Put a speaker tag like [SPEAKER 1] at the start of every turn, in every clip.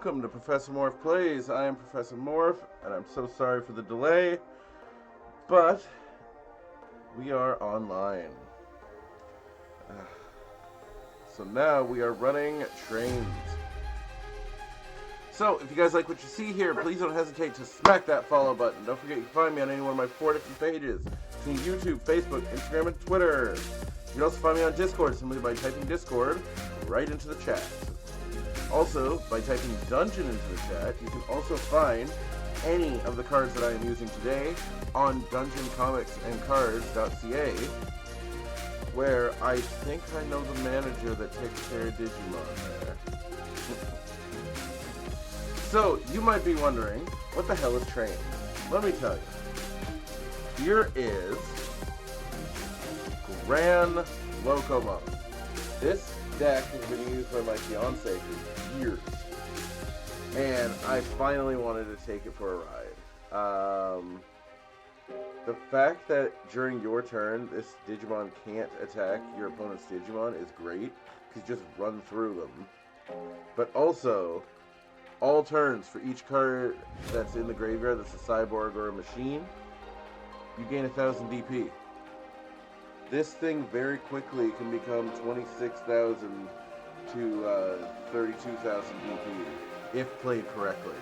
[SPEAKER 1] welcome to Professor Morph Plays. I am Professor Morph, and I'm so sorry for the delay, but we are online. So now we are running trains. So if you guys like what you see here, please don't hesitate to smack that follow button. Don't forget you can find me on any one of my 4 different pages, between YouTube, Facebook, Instagram, and Twitter. You can also find me on Discord simply by typing Discord right into the chat. Also, by typing Dungeon into the chat, you can also find any of the cards that I am using today on dungeoncomicsandcards.ca, where I think I know the manager that takes care of Digimon there. So, you might be wondering, what the hell is train? Let me tell you. Here is GRANLOCOMON. This deck has been used by my fiance for years, and I finally wanted to take it for a ride. The fact that during your turn this Digimon can't attack your opponent's Digimon is great, because you just run through them. But also, all turns for each card that's in the graveyard that's a cyborg or a machine, you gain 1000 DP. This thing very quickly can become 26,000 to 32,000 DP if played correctly,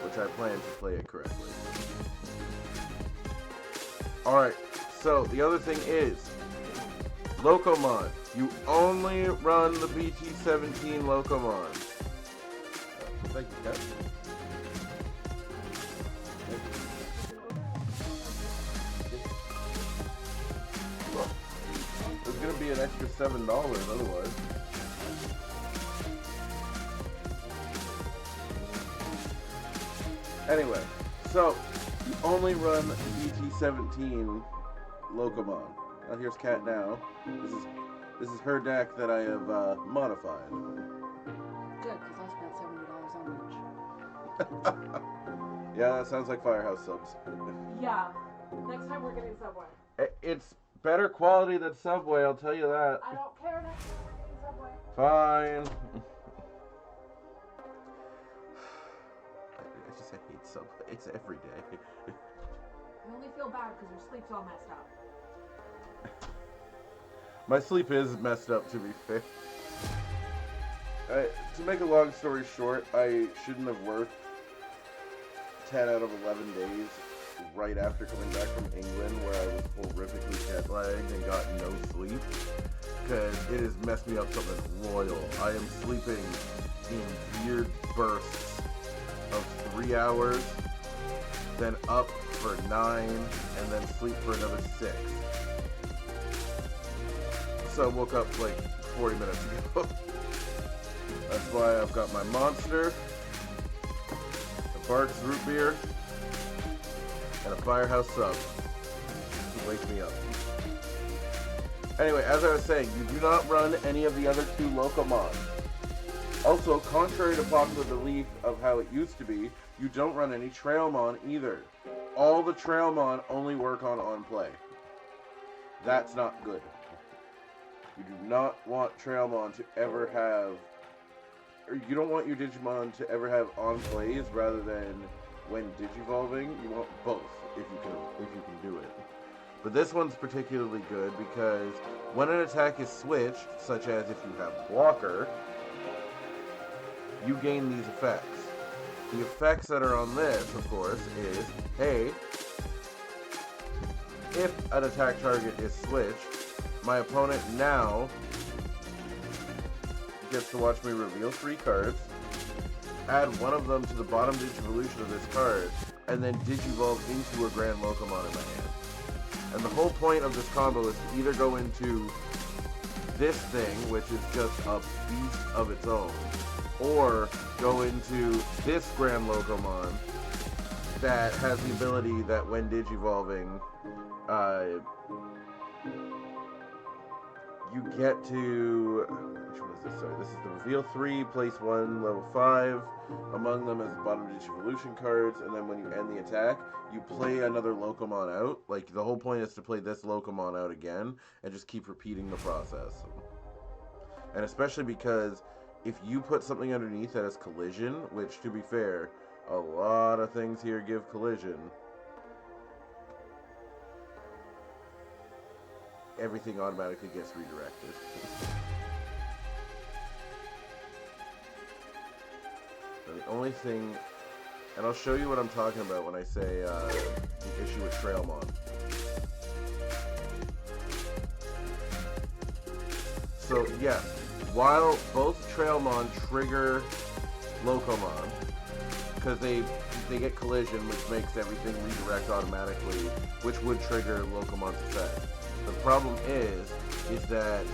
[SPEAKER 1] which I plan to play it correctly. Alright, so the other thing is, Locomon. You only run the BT-17 Locomon. Thank you, Kat. There's gonna be an extra $7 otherwise. Anyway, so you only run BT-17 Locomon. Now here's Kat now. This is her deck that I have modified.
[SPEAKER 2] Good, because I spent $70 on each.
[SPEAKER 1] Yeah, that sounds like Firehouse subs.
[SPEAKER 2] Yeah. Next time we're getting Subway.
[SPEAKER 1] It's better quality than Subway, I'll tell you that.
[SPEAKER 2] I don't care next time we're getting Subway.
[SPEAKER 1] Fine. I hate Subway. It's every day.
[SPEAKER 2] I only feel bad because your sleep's all messed up.
[SPEAKER 1] My sleep is messed up, to be fair. To make a long story short, I shouldn't have worked 10 out of 11 days right after coming back from England, where I was horrifically jet lagged and got no sleep, because it has messed me up something royal. I am sleeping in weird bursts of 3 hours, then up for 9, and then sleep for another 6. So I woke up like 40 minutes ago. That's why I've got my Monster, a Barks root beer, and a Firehouse sub to wake me up. Anyway, as I was saying, you do not run any of the other 2 Locomon. Also, contrary to popular belief of how it used to be, you don't run any Trailmon either. All the Trailmon only work on play. That's not good. You do not want Trailmon to ever have, or you don't want your Digimon to ever have on plays rather than when digivolving. You want both if you can do it. But this one's particularly good because when an attack is switched, such as if you have Blocker, you gain these effects. The effects that are on this, of course, is, hey, if an attack target is switched, my opponent now gets to watch me reveal 3 cards, add one of them to the bottom Digivolution of this card, and then Digivolve into a GRANLOCOMON in my hand. And the whole point of this combo is to either go into this thing, which is just a beast of its own, or go into this GRANLOCOMON that has the ability that when Digivolving, you get to, which one is this? Sorry, this is the Reveal 3, place 1, level 5. Among them is the bottom Digivolution cards, and then when you end the attack, you play another Locomon out. Like, the whole point is to play this Locomon out again, and just keep repeating the process. And especially because if you put something underneath that has collision, which, to be fair, a lot of things here give collision, everything automatically gets redirected. And the only thing, and I'll show you what I'm talking about when I say the issue with Trailmon. So yes, while both Trailmon trigger Locomon, because they get collision, which makes everything redirect automatically, which would trigger Locomon's effect. The problem is that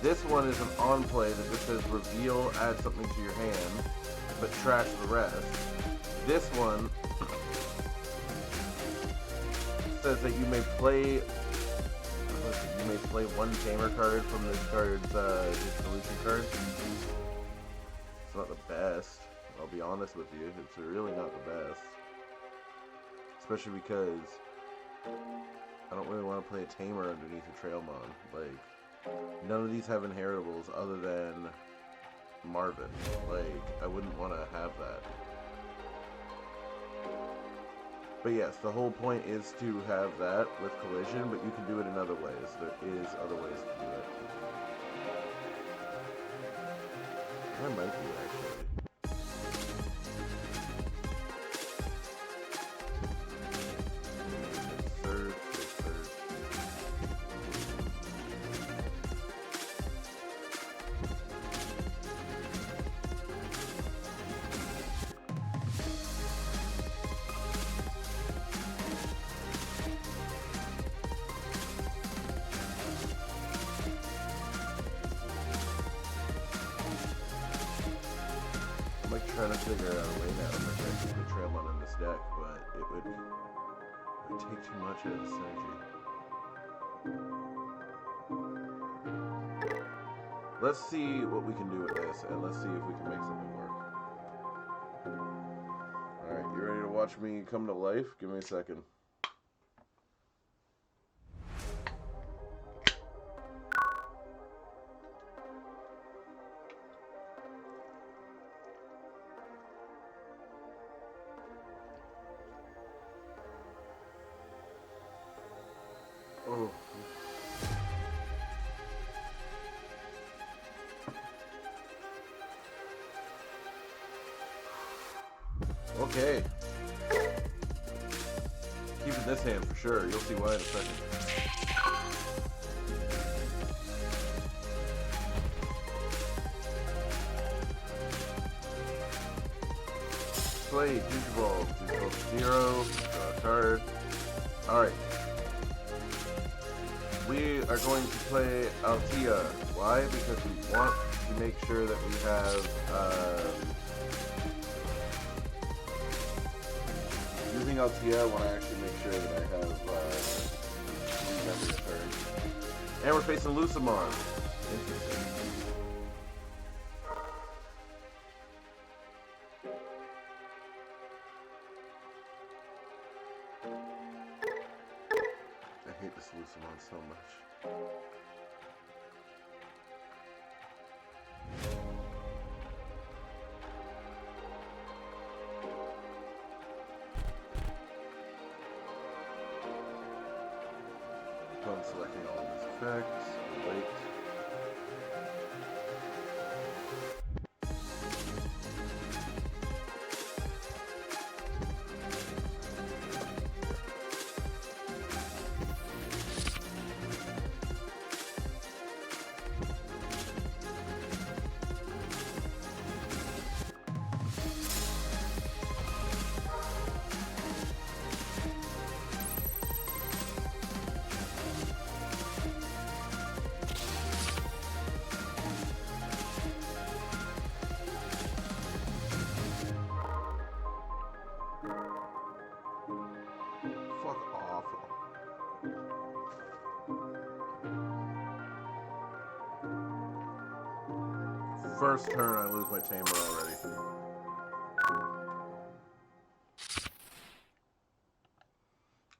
[SPEAKER 1] this one is an on play that just says reveal, add something to your hand, but trash the rest. This one says that you may play one tamer card from this card's dissolution card. It's not the best. I'll be honest with you. It's really not the best. Especially because I don't really want to play a tamer underneath a Trailmon. Like, none of these have inheritables other than Marvin. Like, I wouldn't want to have that. But yes, the whole point is to have that with collision, but you can do it in other ways. There is other ways to do it. I might be, actually. I'm like trying to figure out a way now if I can keep the Trailmon in this deck, but it would take too much out of the synergy. Let's see what we can do with this, and let's see if we can make something work. Alright, you ready to watch me come to life? Give me a second. Oh. Okay. Keep it in this hand for sure. You'll see why in a second. Play Digiball 0, draw a card. Alright. We are going to play Altea. Why? Because we want to make sure that we have, using Altea, I want to actually make sure that I have, memory of her. And we're facing Medusamon. Interesting. I hate this Medusamon so much. So I'm selecting all of these effects. Wait. First turn, I lose my tamer already.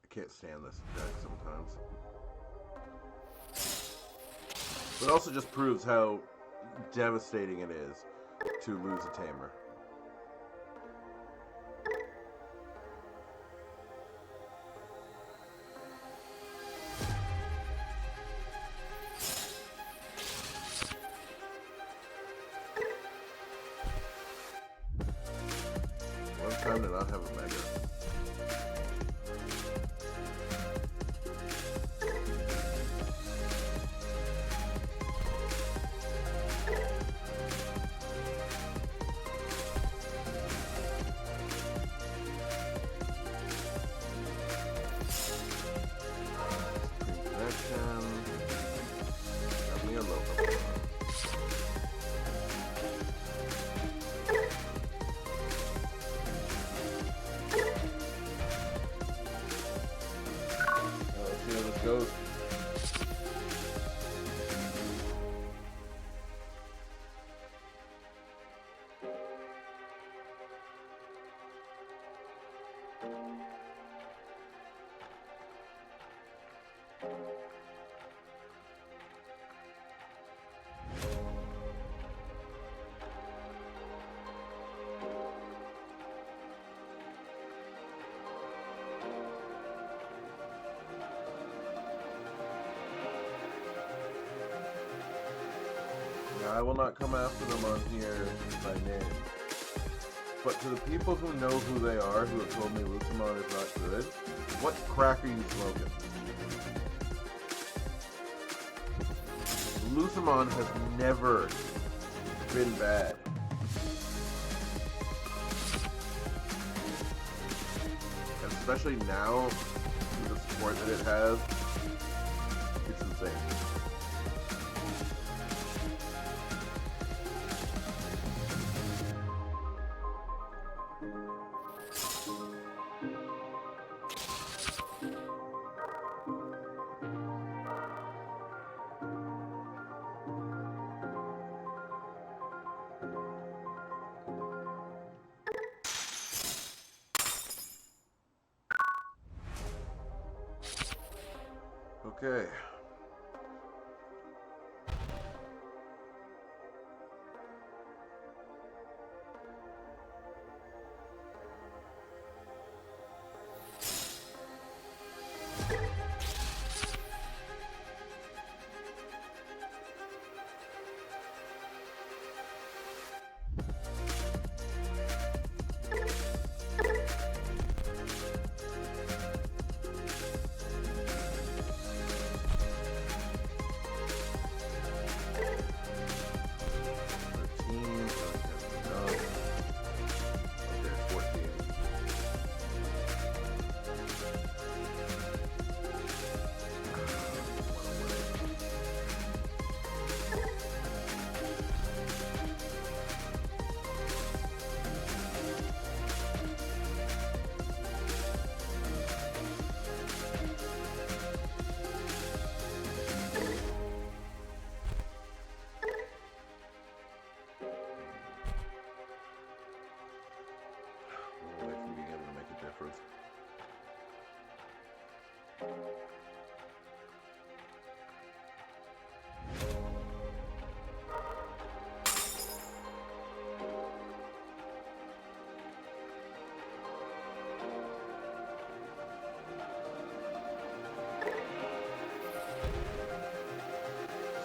[SPEAKER 1] I can't stand this deck sometimes. But it also just proves how devastating it is to lose a tamer. One time to not have a mega. Goes. I will not come after them on here by name. But to the people who know who they are, who have told me Medusamon is not good, what crack are you smoking? Medusamon has never been bad. And especially now, with the support that it has, it's insane. Okay.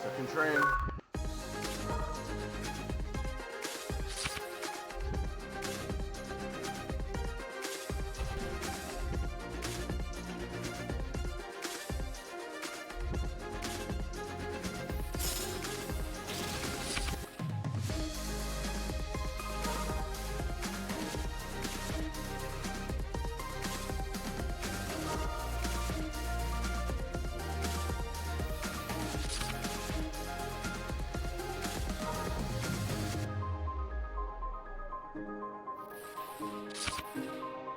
[SPEAKER 1] Second train.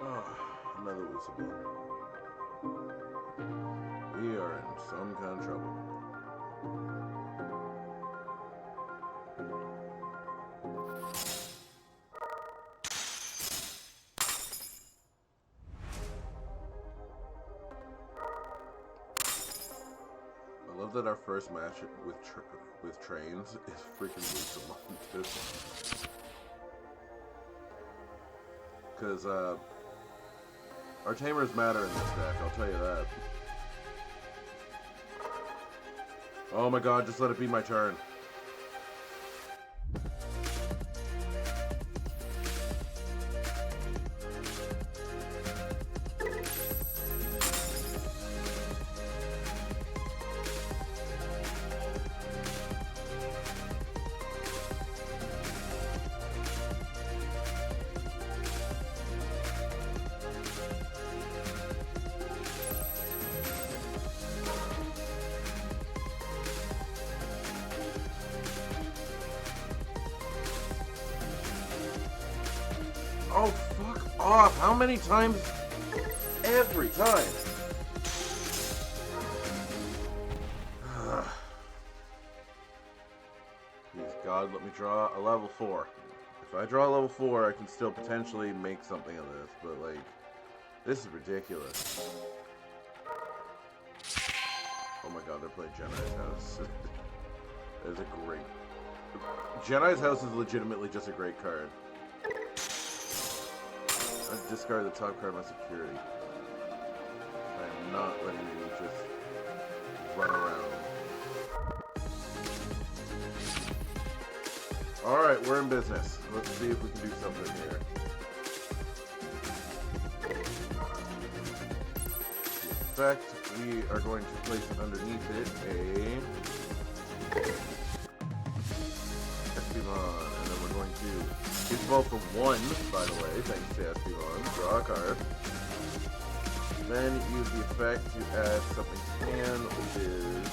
[SPEAKER 1] Another Medusamon. We are in some kind of trouble. I love that our first match with trains is freaking Medusamon. Because our tamers matter in this deck, I'll tell you that. Oh my god, just let it be my turn. Oh, fuck off. How many times? Every time. Please, God, let me draw a level 4. If I draw a level 4, I can still potentially make something of this, but, like, this is ridiculous. Oh my god, they're playing Jedi's House. That is a great... Jedi's House is legitimately just a great card. I've discarded the top card of my security. I am not letting you just run around. Alright, we're in business. Let's see if we can do something here. The effect, we are going to place underneath it a Espimon, and then we're going to it's both for 1, by the way, thanks to Espimon. Draw a card. Then use the effect to add something to hand, which is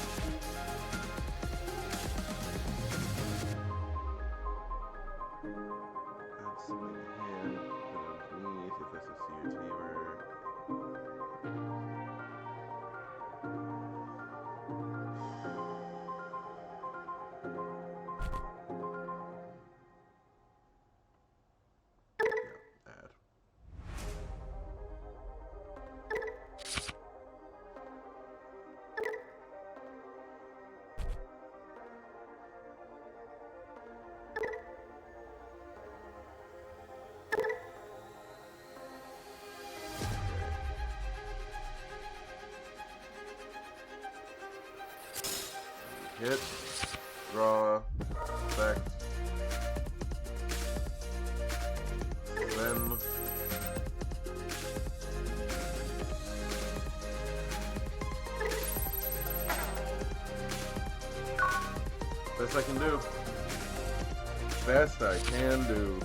[SPEAKER 1] add something to hand, put it underneath if that's a CUTaver. Hit, draw, effect, then best I can do. Best I can do.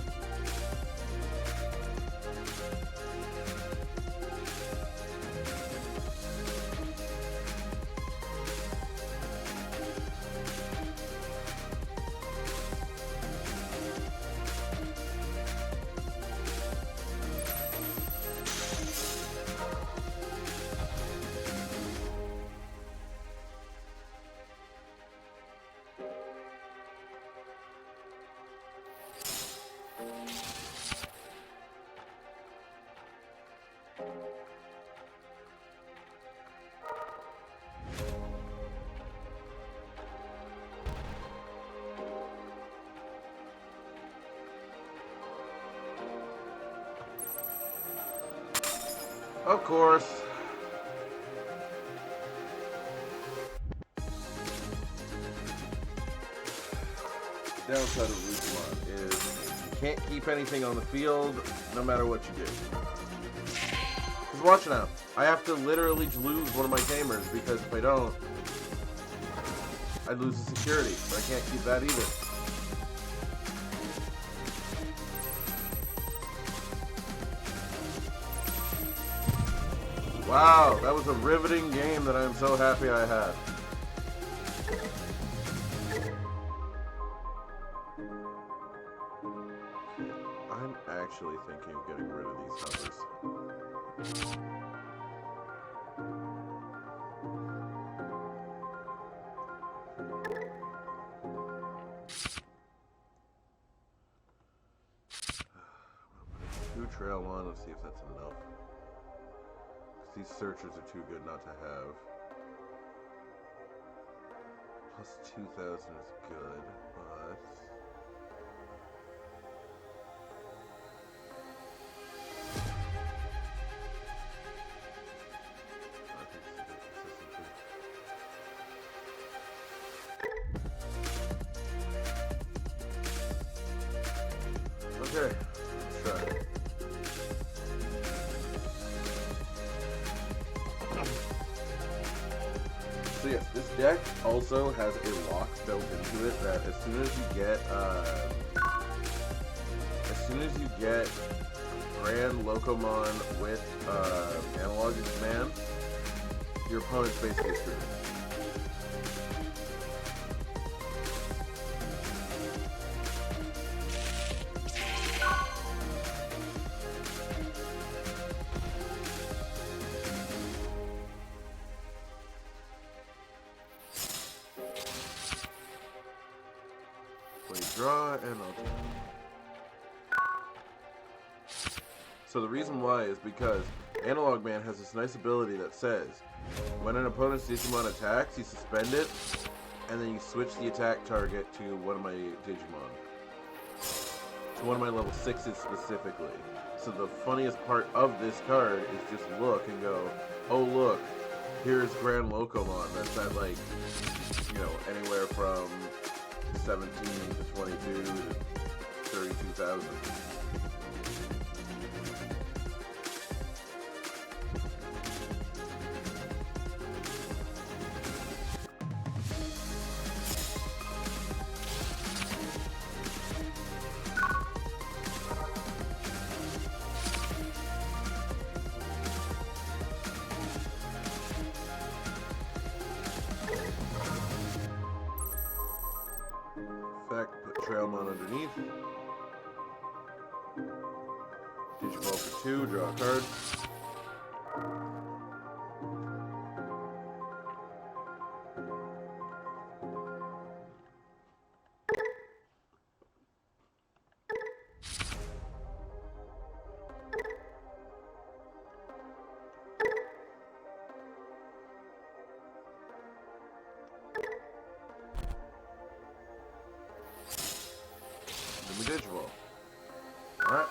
[SPEAKER 1] Of course. The downside of Digimon is you can't keep anything on the field no matter what you do. Because watch now. I have to literally lose one of my tamers because if I don't, I lose the security. But I can't keep that either. Wow, that was a riveting game that I am so happy I had. I'm actually thinking of getting rid of these hovers. Two trail one, let's see if that's enough. These searchers are too good not to have. Plus 2,000 is good, but... I think this is a bit consistent too. Okay, let's try it. So yes, this deck also has a lock built into it that as soon as you get GRANLOCOMON with Analog Command, your opponent's basically screwed. Play draw and I'll draw. So the reason why is because Analog Man has this nice ability that says when an opponent's Digimon attacks, you suspend it, and then you switch the attack target to one of my Digimon. To one of my level 6s specifically. So the funniest part of this card is just look and go, oh look, here's GRANLOCOMON. That's at like, you know, anywhere from 17 to 22 to 32,000. Effect, put Trailmon underneath. Digiball for 2, draw a card. Then we Digiball. Alright.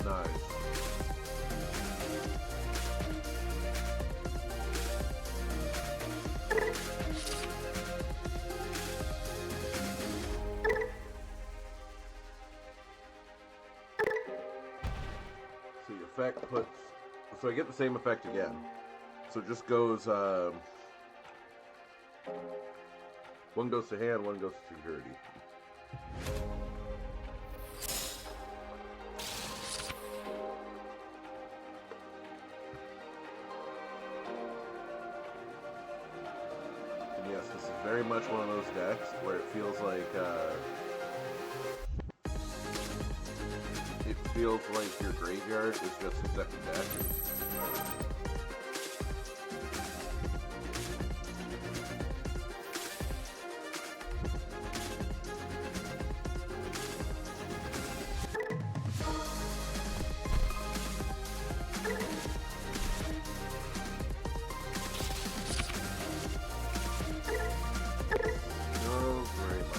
[SPEAKER 1] Nice. So the effect puts... So I get the same effect again. So it just goes... one goes to hand, one goes to security. And yes, this is very much one of those decks where it feels like your graveyard is just a second deck. No, very much.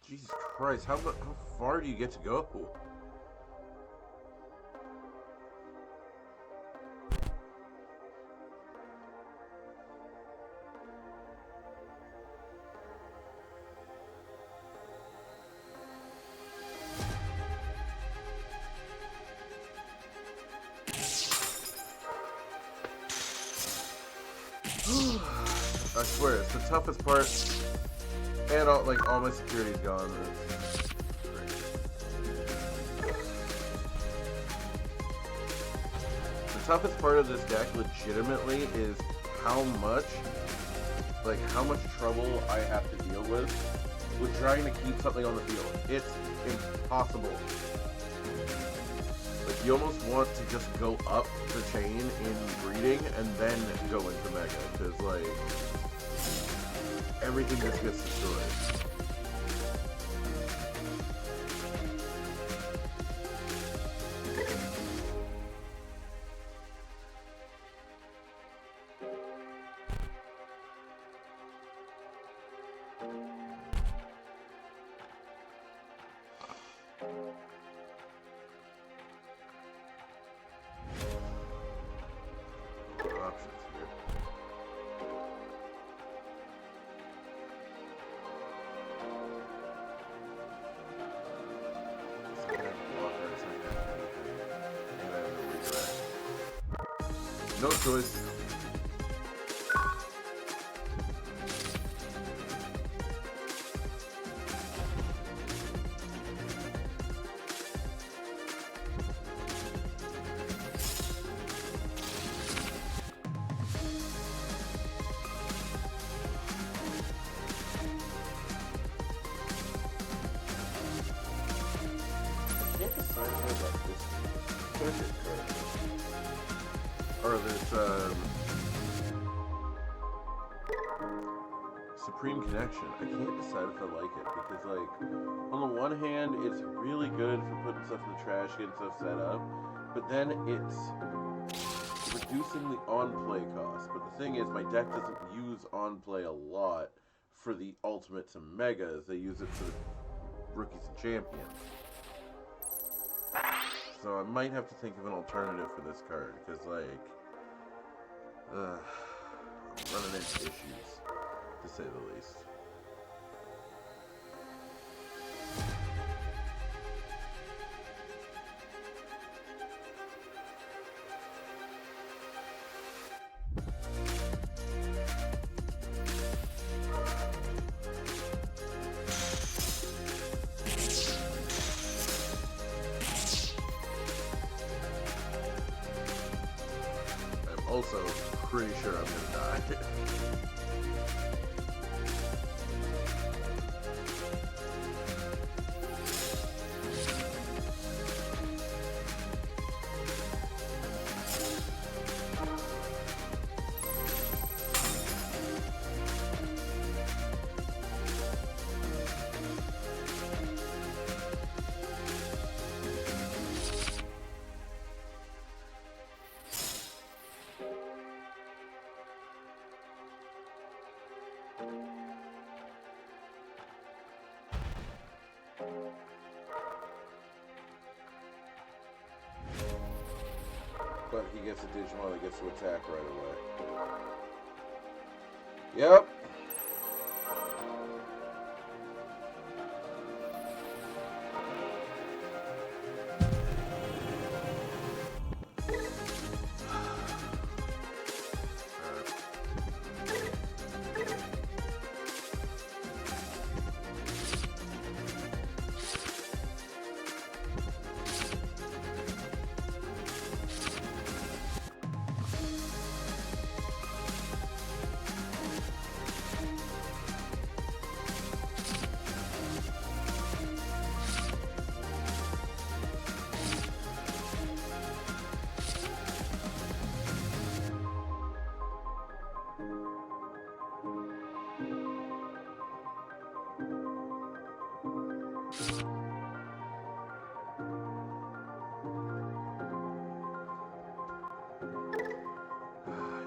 [SPEAKER 1] Jesus Christ, how far do you get to go? I swear, it's the toughest part, and all my security's gone. The toughest part of this deck, legitimately, is how much trouble I have to deal with trying to keep something on the field. It's impossible. Like, you almost want to just go up the chain in breeding and then go into Mega, because, like, everything just gets destroyed. No choice. Or this Supreme Connection. I can't decide if I like it because, like, on the one hand, it's really good for putting stuff in the trash, getting stuff set up, but then it's reducing the on-play cost. But the thing is, my deck doesn't use on-play a lot for the Ultimates and Megas. They use it for the Rookies and Champions. So I might have to think of an alternative for this card, because, like, I'm running into issues, to say the least. Also, pretty sure I'm gonna die. But he gets a Digimon that gets to attack right away. Yep.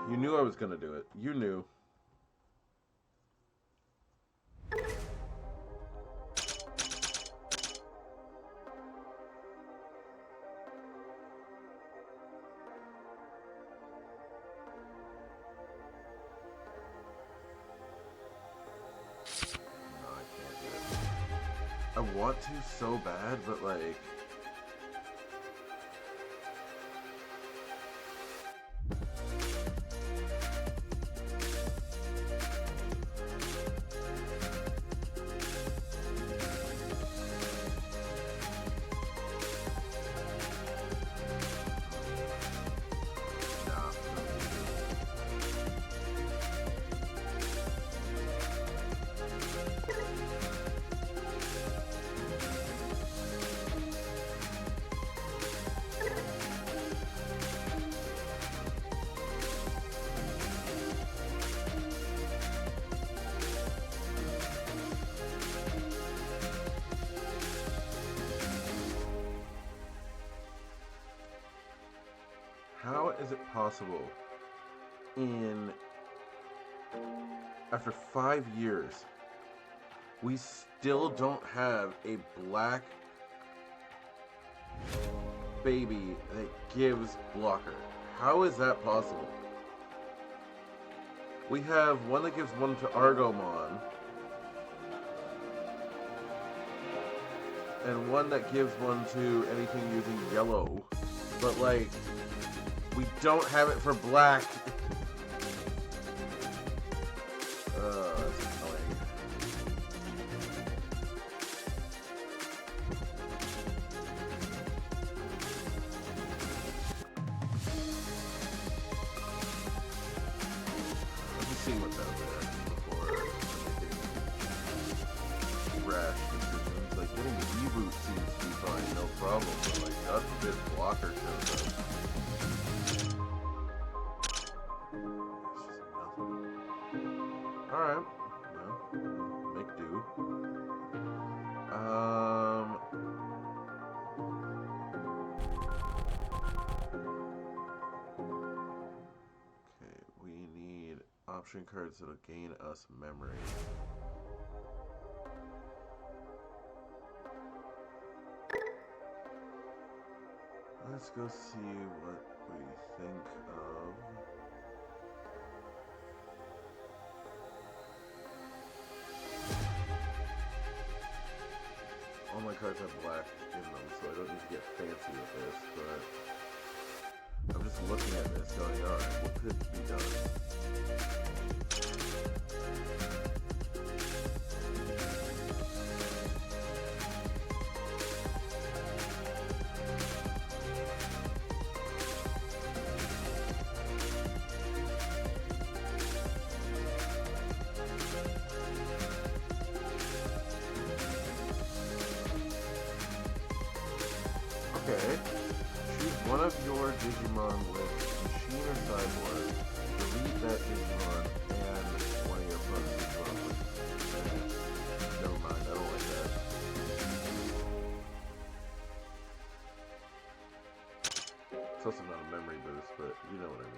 [SPEAKER 1] You knew I was gonna do it. You knew. I want to so bad, but like... is it possible after 5 years, we still don't have a black baby that gives blocker? How is that possible? We have one that gives one to Argomon, and one that gives one to anything using yellow, but like, we don't have it for black. That's annoying. I'm just seeing what's out there before making rash decisions. Like, getting a reboot seems to be fine, no problem, but like, God forbid blocker shows up. Alright. No. Make do. Okay, we need option cards that'll gain us memory. Let's go see what we think of. All my cards have black in them, so I don't need to get fancy with this, but I'm just looking at this going, alright, what could be done? Okay, choose one of your Digimon with machine or cyborg, delete that Digimon, and one of your opponent's Digimon with... Never mind, I don't like that. It's also not a memory boost, but you know what I mean.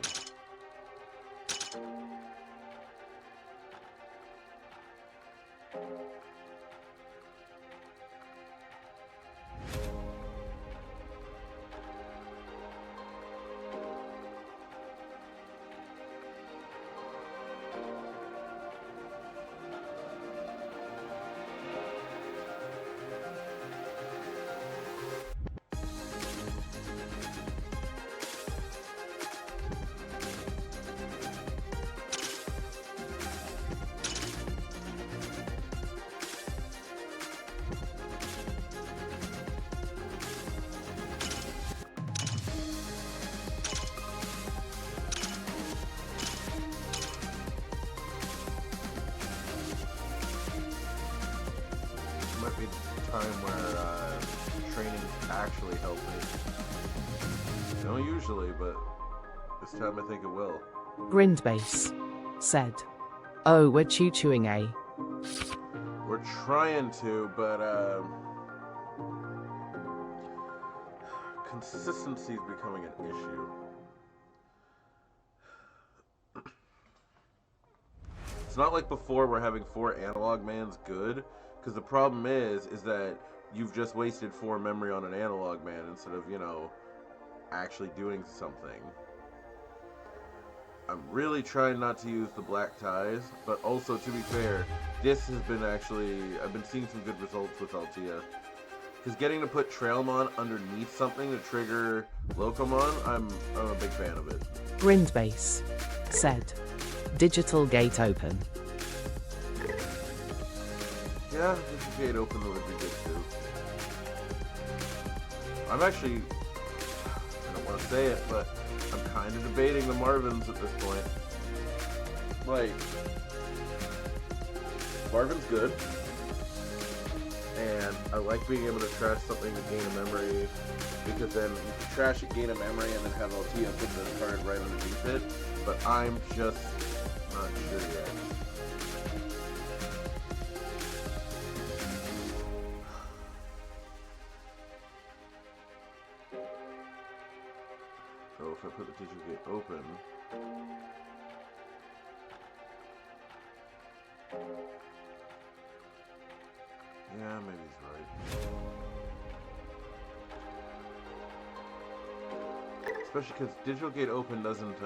[SPEAKER 1] Might be the time where training actually helped me. Don't usually, but this time I think it will.
[SPEAKER 3] Grindbase said, "Oh, we're chewing, eh?"
[SPEAKER 1] We're trying to, but consistency is becoming an issue. It's not like before where having 4 analog man's good, because the problem is that you've just wasted 4 memory on an analog man instead of, you know, actually doing something. I'm really trying not to use the black ties, but also, to be fair, this has been actually, I've been seeing some good results with Altea. Because getting to put Trailmon underneath something to trigger Locomon, I'm a big fan of it.
[SPEAKER 3] Grindbase said, "Digital gate open."
[SPEAKER 1] Yeah, this gate open would be good too. I'm actually, I don't want to say it, but I'm kind of debating the Marvins at this point. Like, Marvin's good, and I like being able to trash something to gain a memory, because then you can trash it, gain a memory, and then have Altea put the card right underneath it, but I'm just not sure yet. So if I put the digital gate open. Yeah, maybe he's right. Especially because digital gate open doesn't,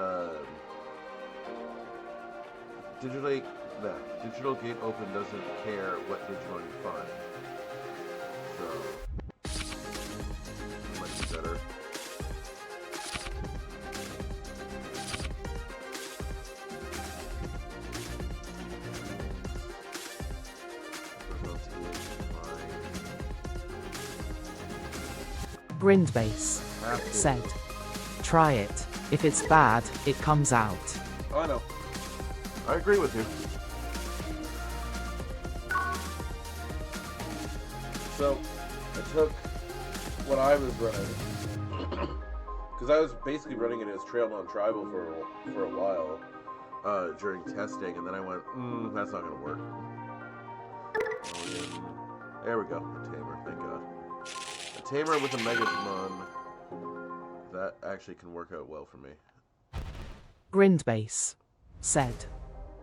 [SPEAKER 1] digital gate open doesn't care what Digimon you find. So, it might be better.
[SPEAKER 3] Grindbase said, "Try it. If it's bad, it comes out."
[SPEAKER 1] Oh, I know. I agree with you. So, I took what I was running, because I was basically running it as Trailmon Tribal for a while during testing, and then I went, that's not going to work. There we go, a tamer, thank God. A tamer with a Medusamon, that actually can work out well for me.
[SPEAKER 3] Grindbase said,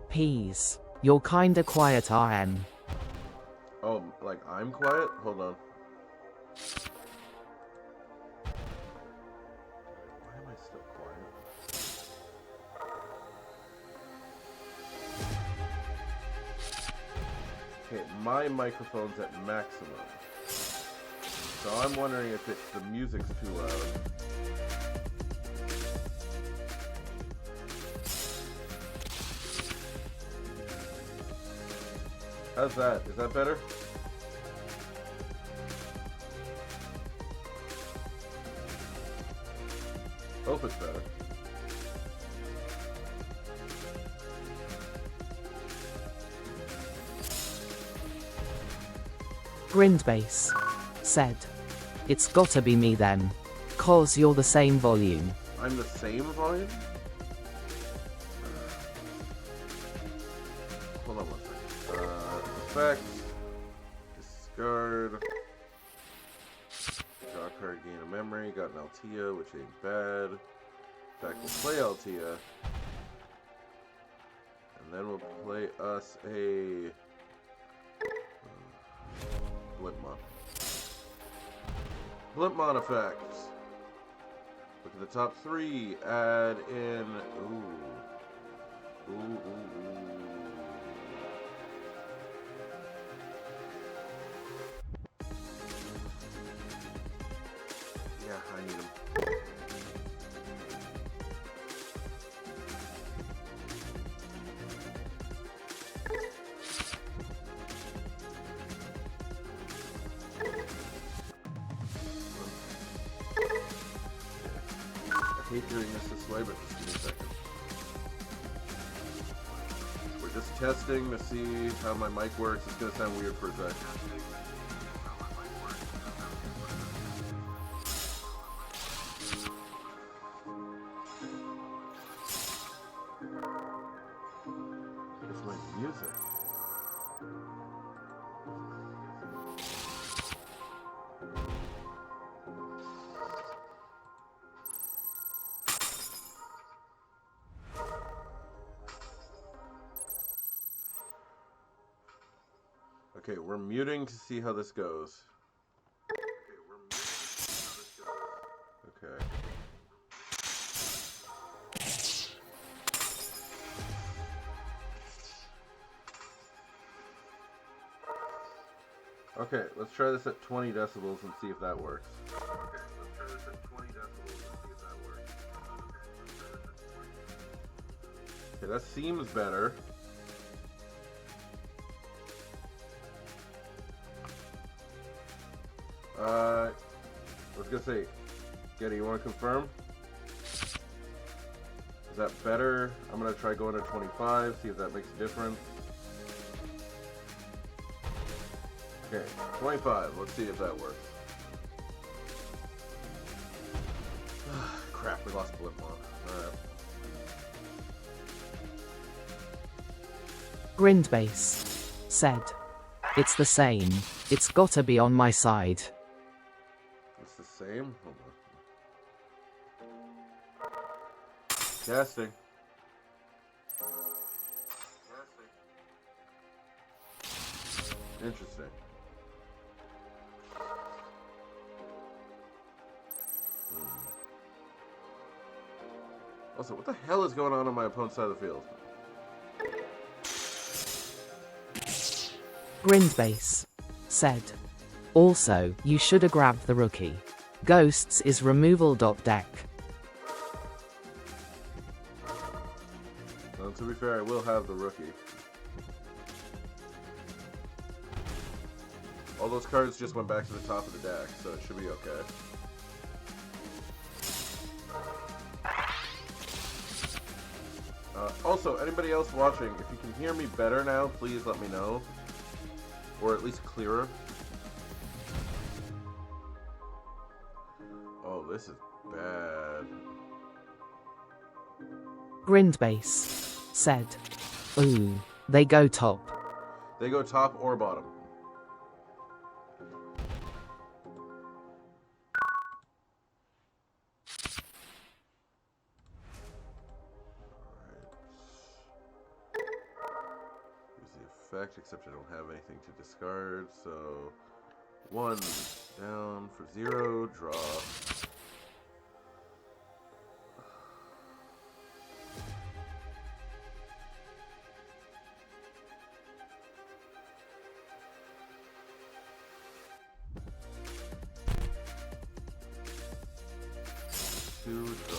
[SPEAKER 3] "Peas, you're kinda quiet, RM."
[SPEAKER 1] Oh, like I'm quiet? Hold on. Why am I still quiet? Okay, my microphone's at maximum. So I'm wondering if the music's too loud. How's that? Is that better? Hope it's better.
[SPEAKER 3] Grindbase said, "It's gotta be me then. 'Cause you're the same volume."
[SPEAKER 1] I'm the same volume? Hold on one second. Effects. Discard. Draw a card, gain a memory. Got an Altea, which ain't bad. In fact, we'll play Altea. And then we'll play us a Blimpmon. Blimpmon effects. Look at the top three. Add in. Ooh. Yeah, I need them. I hate doing this way, but just give me a second. We're just testing to see how my mic works. It's gonna sound weird for a second. It's my music. Okay, we're muting to see how this goes. Okay. Okay, let's try this at 20 decibels and see if that works. Okay, that seems better. I was gonna say, Getty, you want to confirm? Is that better? I'm gonna try going to 25, see if that makes a difference. Okay, 25. Let's see if that works. Crap, we lost Blimpmon. Alright.
[SPEAKER 3] Grindbase said, "It's the same. It's gotta be on my side."
[SPEAKER 1] It's the same? Hold on. Casting. Interesting. Also, what the hell is going on my opponent's side of the field?
[SPEAKER 3] Grindbase said. Also, you shoulda grabbed the rookie. Ghosts is removal. Deck.
[SPEAKER 1] Well, to be fair, I will have the rookie. All those cards just went back to the top of the deck, so it should be okay. Also, anybody else watching, if you can hear me better now, please let me know. Or at least clearer. Oh, this is bad.
[SPEAKER 3] Grindbase said. Ooh, they go top.
[SPEAKER 1] They go top or bottom. Effect, except I don't have anything to discard, so 1 down for 0, draw. Two, draw.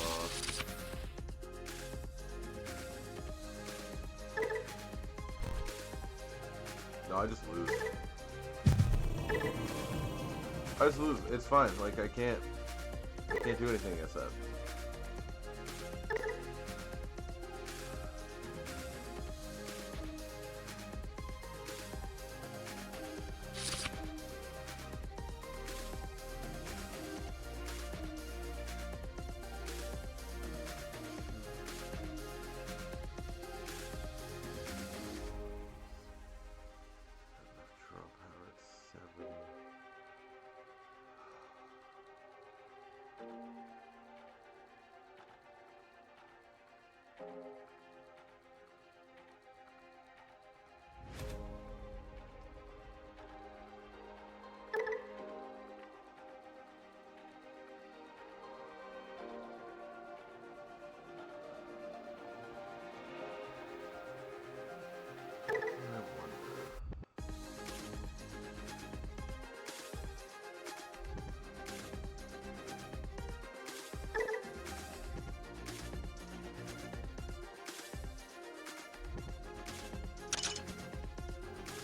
[SPEAKER 1] No, I just lose. I just lose. It's fine. Like I can't do anything against that.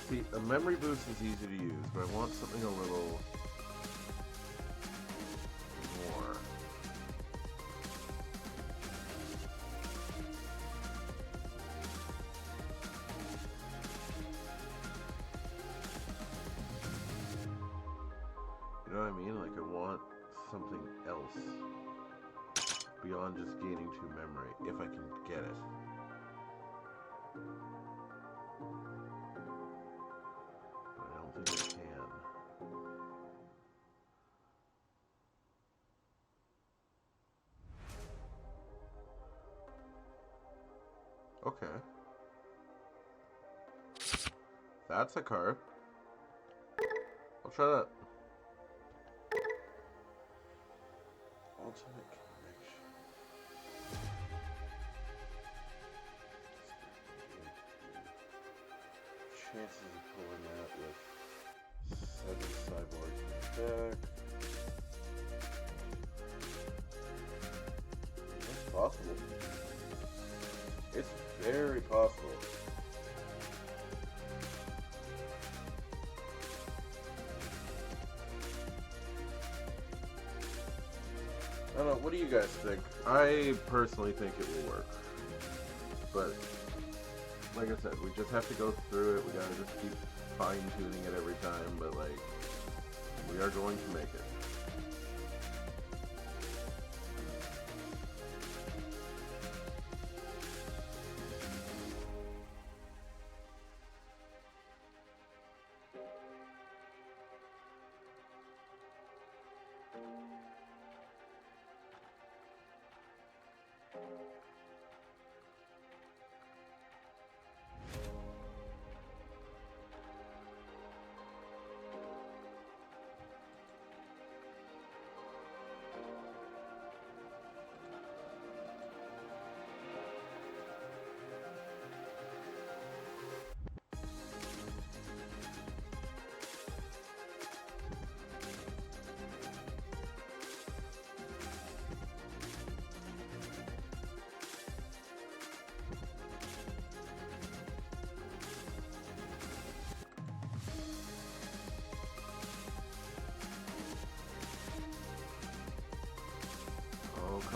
[SPEAKER 1] See, a memory boost is easy to use, but I want something a little more. You know what I mean? Like, I want something else beyond just gaining 2 memory, if I can get it. I think I can. Okay. That's a card. I'll try that. Ultimate Connection. Chances of pulling that with 7 cyborgs in the deck. It's possible. It's very possible. I don't know, what do you guys think? I personally think it will work. But, like I said, we just have to go through it. We gotta just keep fine-tuning it every time, but, like, we are going to make it.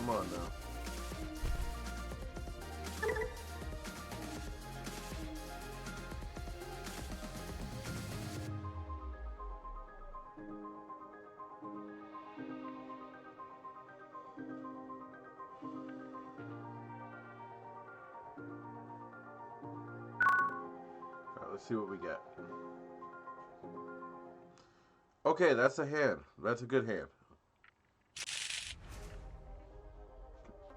[SPEAKER 1] Come on now. Alright, let's see what we get. Okay, that's a hand. That's a good hand.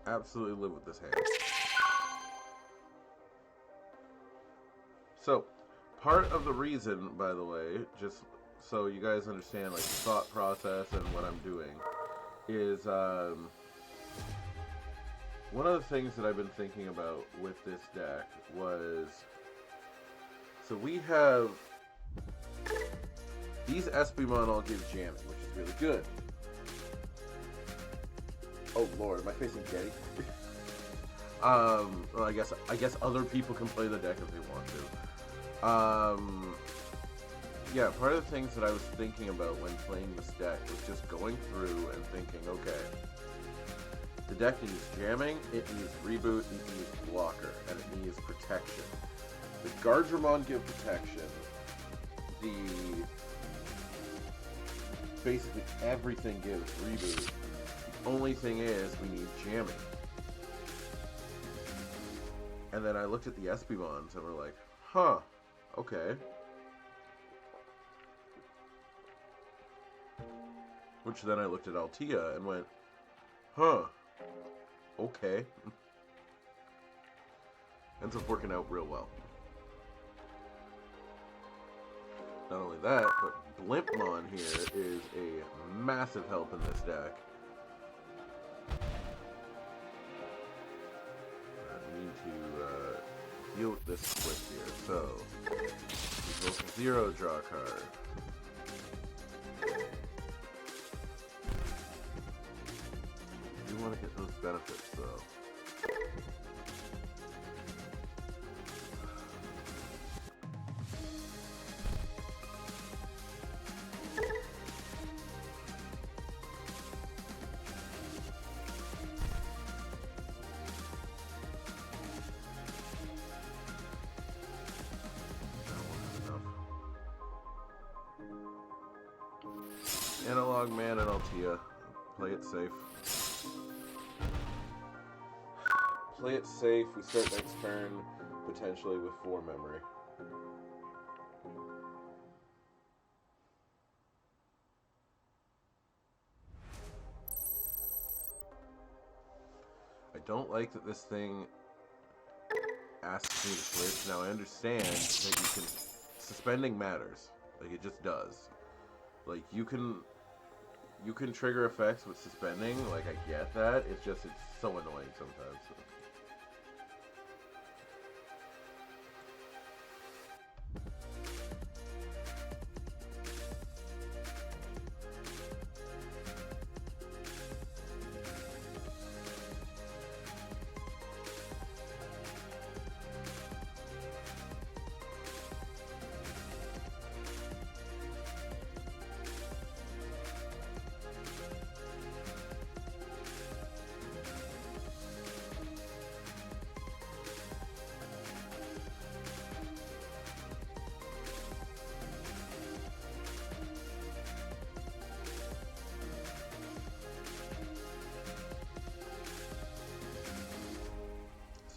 [SPEAKER 1] Absolutely live with this hand. So, part of the reason, by the way, just so you guys understand, like, the thought process and what I'm doing, is, one of the things that I've been thinking about with this deck was, so we have, these Espimon all give jamming, which is really good. Oh lord, am I facing Getty? Well, I guess other people can play the deck if they want to. Yeah, part of the things that I was thinking about when playing this deck was just going through and thinking, okay, the deck needs jamming, it needs reboot, it needs blocker, and it needs protection. The Guardramon give protection. Basically everything gives reboot. Only thing is, we need jamming. And then I looked at the Espimons and we're like, huh, okay. Which then I looked at Altea and went, huh, okay. Ends up working out real well. Not only that, but Blimpmon here is a massive help in this deck. I need to deal with this quick here. So, we go for 0, draw a card. You want to get those benefits though. Analog Man and Altea. Play it safe. Play it safe. We start next turn potentially with 4 memory. I don't like that this thing asks me to switch. Now I understand that you can... Suspending matters. Like, it just does. Like, you can trigger effects with suspending, like, I get that, it's just, it's so annoying sometimes.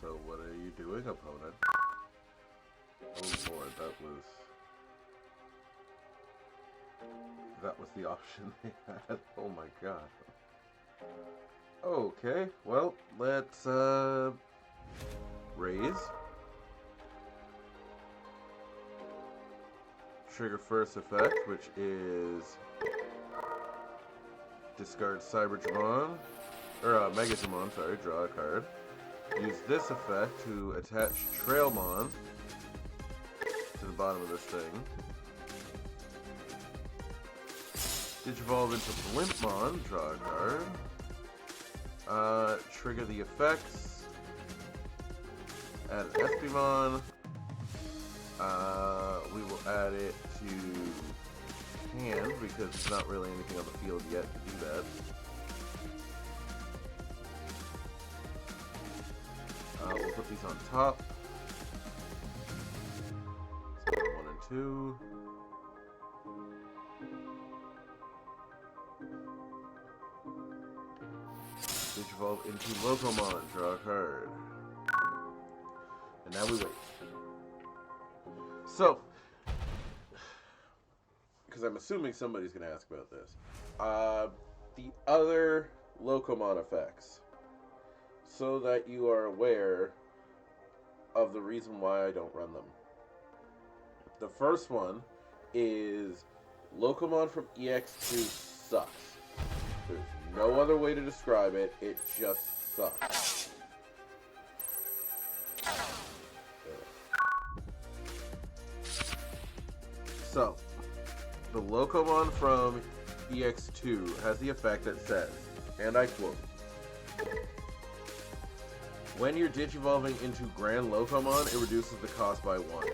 [SPEAKER 1] So what are you doing, opponent? Oh lord, that was the option they had. Oh my god. Okay, well, let's raise. Trigger first effect, which is discard Cyberjamon, or Megatamon, sorry, draw a card. Use this effect to attach Trailmon to the bottom of this thing. Digivolve into Blimpmon, draw a card. Trigger the effects. Add an Espimon. We will add it to hand because there's not really anything on the field yet to do that. put these on top. So 1 and 2. Digivolve into Locomon. Draw a card. And now we wait. So, because I'm assuming somebody's going to ask about this. The other Locomon effects. So that you are aware of the reason why I don't run them. The first one is Locomon from EX2 sucks. There's no other way to describe it, it just sucks. So, the Locomon from EX2 has the effect that says, and I quote, when you're digivolving into GRANLOCOMON, it reduces the cost by 1.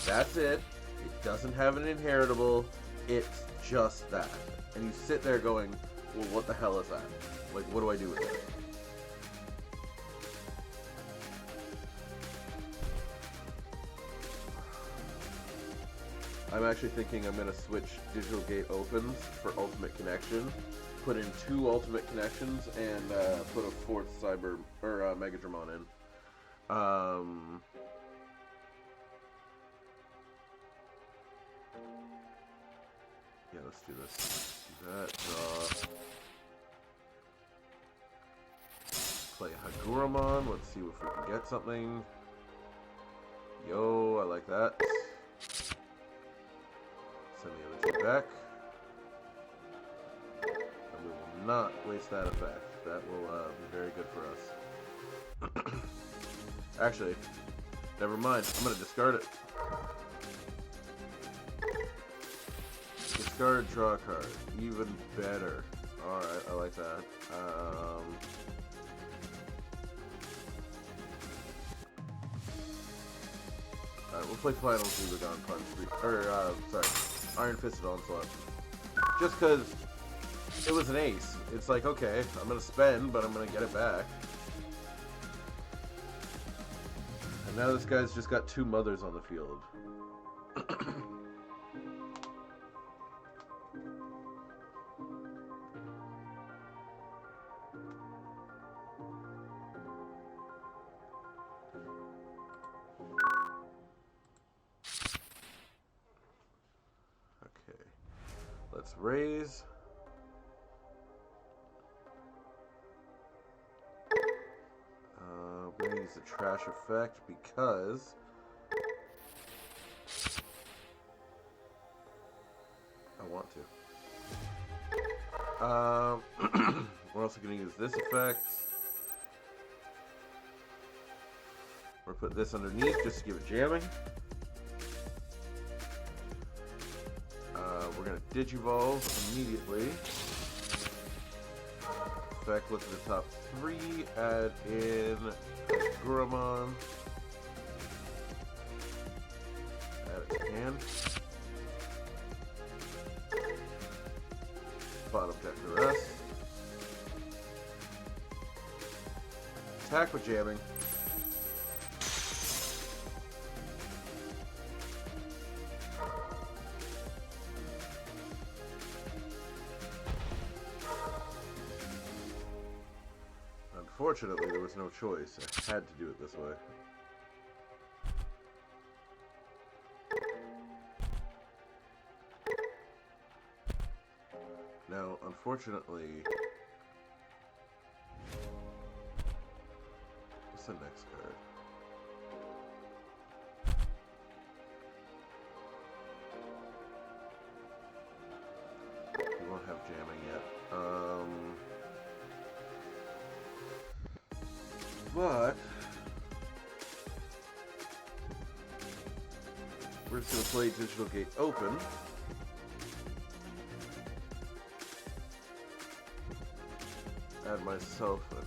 [SPEAKER 1] That's it. It doesn't have an inheritable. It's just that. And you sit there going, well, what the hell is that? Like, what do I do with it? I'm actually thinking I'm going to switch Digital Gate opens for Ultimate Connection. Put in 2 Ultimate Connections and put a 4th Cyber or Megadramon in. Yeah, let's do this. Do that. Draw. Play Hagurumon. Let's see if we can get something. Yo, I like that. Send the other 2 back. And we will not waste that effect. That will be very good for us. Actually, never mind. I'm going to discard it. Discard, draw a card. Even better. Alright, I like that. Alright, we'll play Final Zubagon Punch. Sorry. Iron Fisted Onslaught. Just because it was an ace. It's like, okay, I'm going to spend, but I'm going to get it back. And now this guy's just got 2 mothers on the field. Let's raise. We're going to use the trash effect because I want to. We're also going to use this effect. We're going to put this underneath just to give it jamming. We're going to Digivolve immediately. Effect, look at the top 3, add in Gurumon. Add it to hand. Bottom deck the rest. Attack with jamming. Unfortunately, there was no choice. I had to do it this way. Now, unfortunately... What's the next card? We won't have jamming yet. But we're just going to play Digital Gate open. Add myself an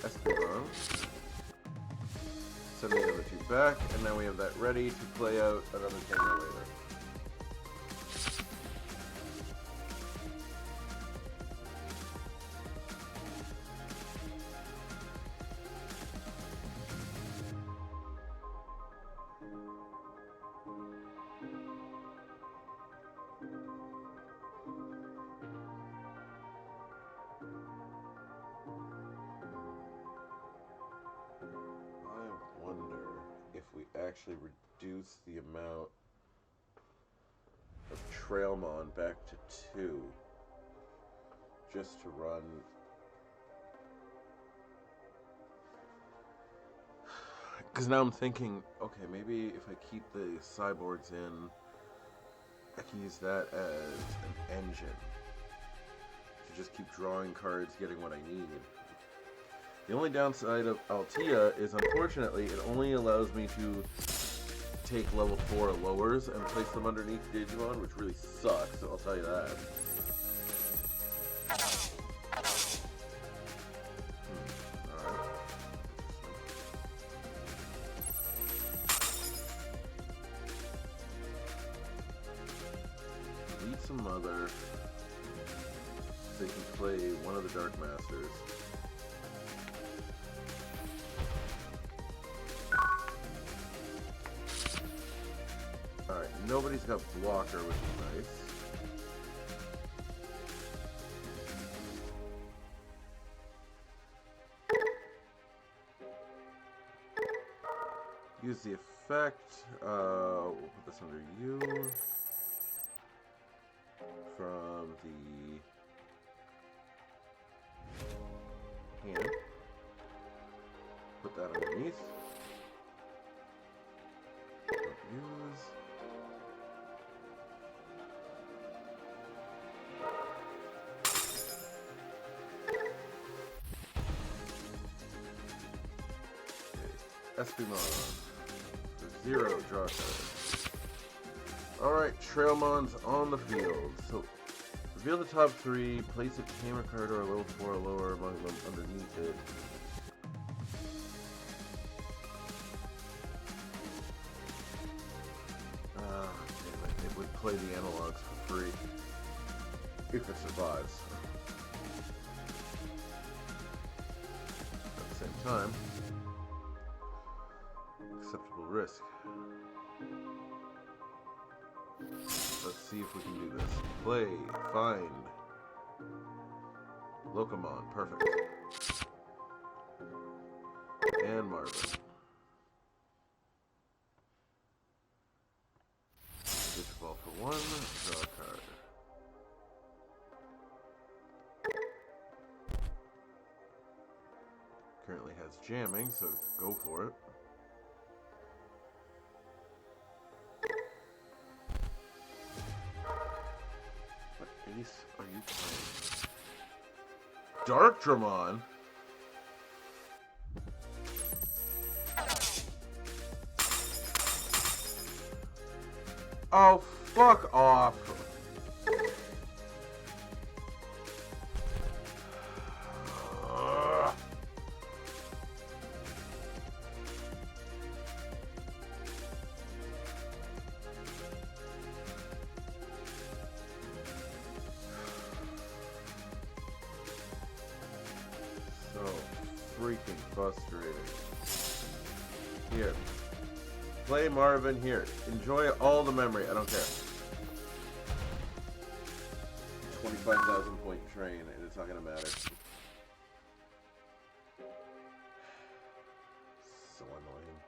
[SPEAKER 1] Espeon. Send the other 2 back, and now we have that ready to play out another camera later. actually reduce the amount of Trailmon back to 2 just to run. Because now I'm thinking, okay, maybe if I keep the cyborgs in, I can use that as an engine to just keep drawing cards, getting what I need. The only downside of Altea is, unfortunately, it only allows me to take level 4 lowers and place them underneath Digimon, which really sucks, I'll tell you that. Alright. Delete some Mother, so they can play one of the Dark Masters. Alright, nobody's got blocker, which is nice. Use the effect. We'll put this under you. From the hand. Put that underneath. Don't use. Espimon. For 0, draw a card. Alright, Trailmon's on the field. So, reveal the top 3, place a tamer card or a level 4 or lower among them underneath it. Damn it. It would play the analogs for free. If it survives. At the same time, acceptable risk. Let's see if we can do this. Play, find. Locomon, perfect. And Marvin. Digiball for 1, draw a card. Currently has jamming, so go for it. What ace are you playing? Darkdramon? Oh, fuck off. Freaking frustrating. Here. Play Marvin here. Enjoy all the memory. I don't care. 25,000 point train, and it's not gonna matter. So annoying.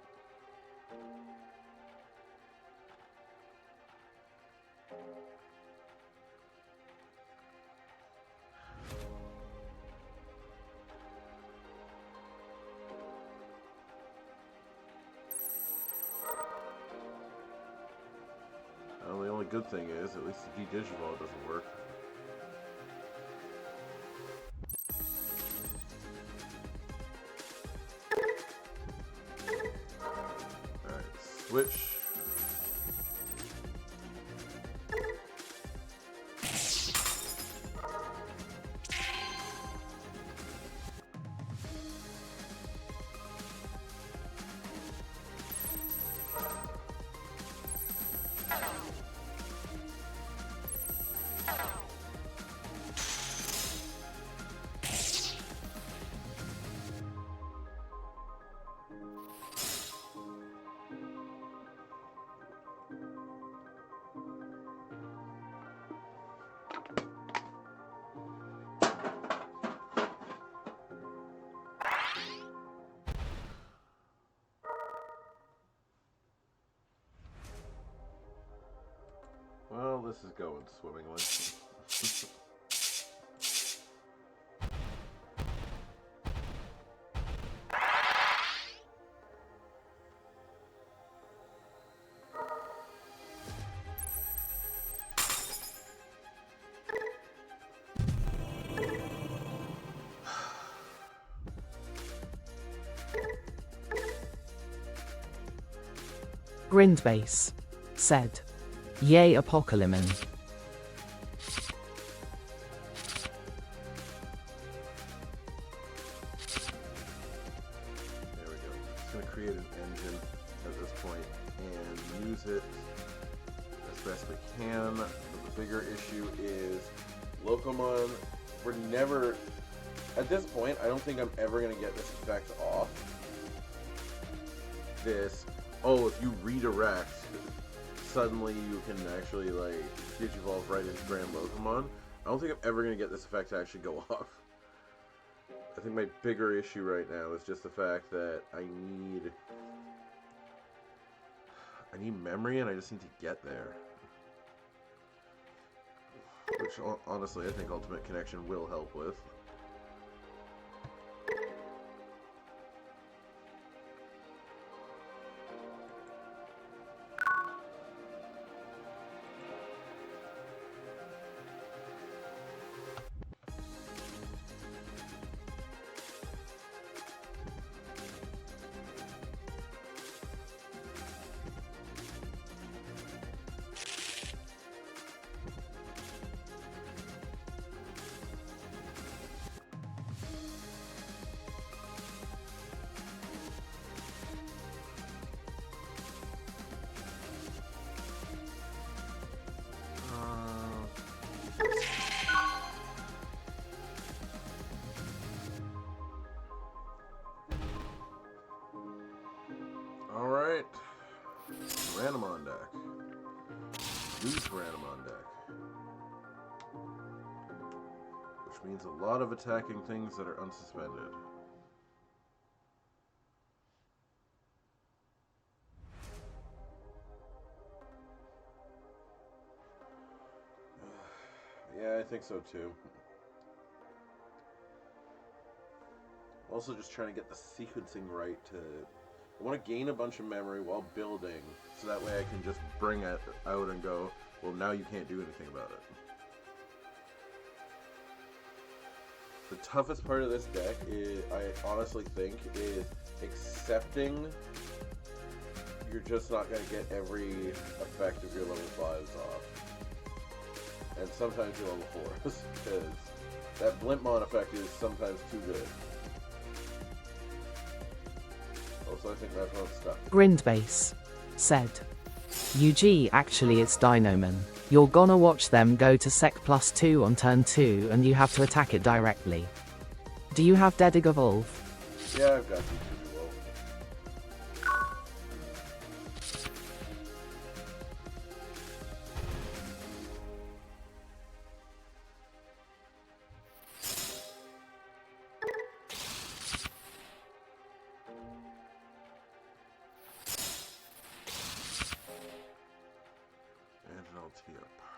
[SPEAKER 1] Well, the only good thing is, at least the D-Digivolve doesn't work. Alright, switch. this is going swimmingly.
[SPEAKER 3] Grindbase said, "Yay, Apocalypse."
[SPEAKER 1] There we go. Just gonna create an engine at this point and use it as best we can. But the bigger issue is Locomon. We're never, at this point, I don't think I'm ever gonna get this effect off. This, oh, if you redirect, suddenly you can actually like digivolve right into GRANLOCOMON. I don't think I'm ever gonna get this effect to actually go off. I think my bigger issue right now is just the fact that I need memory, and I just need to get there. Which, honestly, I think Ultimate Connection will help with. Alright. Randomon deck. Loose Randomon deck. Which means a lot of attacking things that are unsuspended. Yeah, I think so too. Also just trying to get the sequencing right to... I want to gain a bunch of memory while building, so that way I can just bring it out and go, well, now you can't do anything about it. The toughest part of this deck is, I honestly think, is accepting you're just not going to get every effect of your level 5s off. And sometimes your level 4s, because that Blimpmon effect is sometimes too good. Also, I think that's not stuck.
[SPEAKER 3] Grindbase said, "UG, actually it's Dinomon. You're gonna watch them go to Sec +2 on turn 2 and you have to attack it directly. Do you have Dedig Evolve?"
[SPEAKER 1] Yeah, I've got you.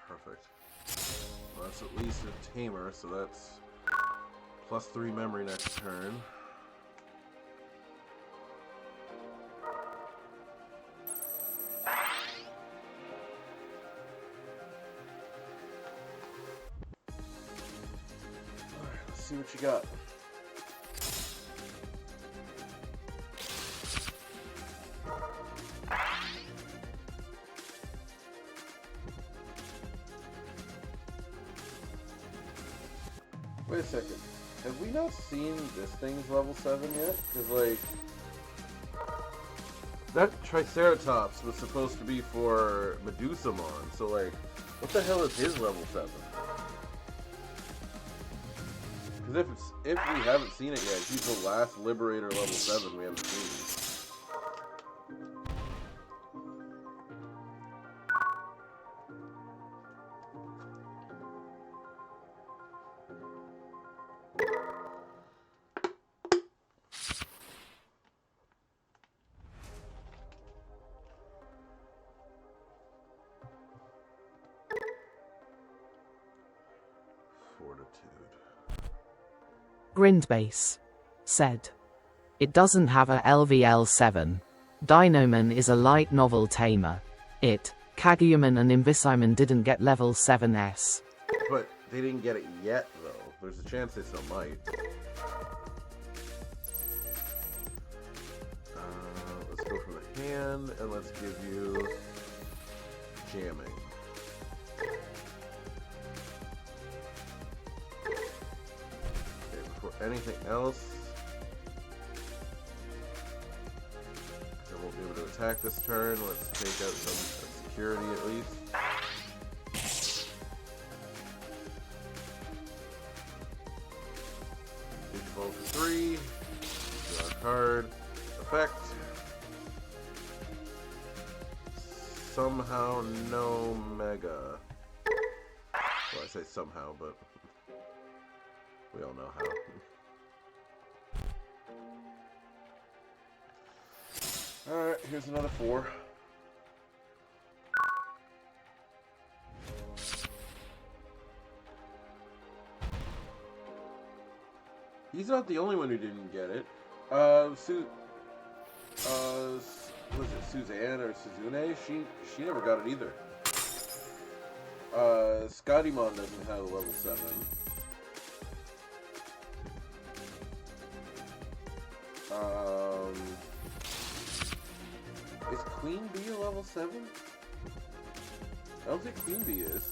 [SPEAKER 1] Perfect. Well, that's at least a tamer, so that's +3 memory next turn. Alright, let's see what you got. Wait a second. Have we not seen this thing's level 7 yet? Because, like, that Triceratops was supposed to be for Medusamon, so, like, what the hell is his level 7? Because if we haven't seen it yet, he's the last Liberator level 7 we haven't seen.
[SPEAKER 3] Grindbase said. It doesn't have a LVL7. Dinomon is a light novel tamer. Kageyamon and Invisimon didn't get level 7s.
[SPEAKER 1] But they didn't get it yet, though. There's a chance they still might. Let's go for the hand, and let's give you jamming. Okay, before anything else, I won't be able to attack this turn. Let's take out some security at least. Digivolve for 3. Draw a card. Effect. Somehow no mega. Well, I say somehow, but we all know how. Alright, here's another 4. He's not the only one who didn't get it. Was it Suzanne or Suzune? She never got it either. Scottymon doesn't have a level 7. Is Queen Bee a level 7? I don't think Queen Bee is.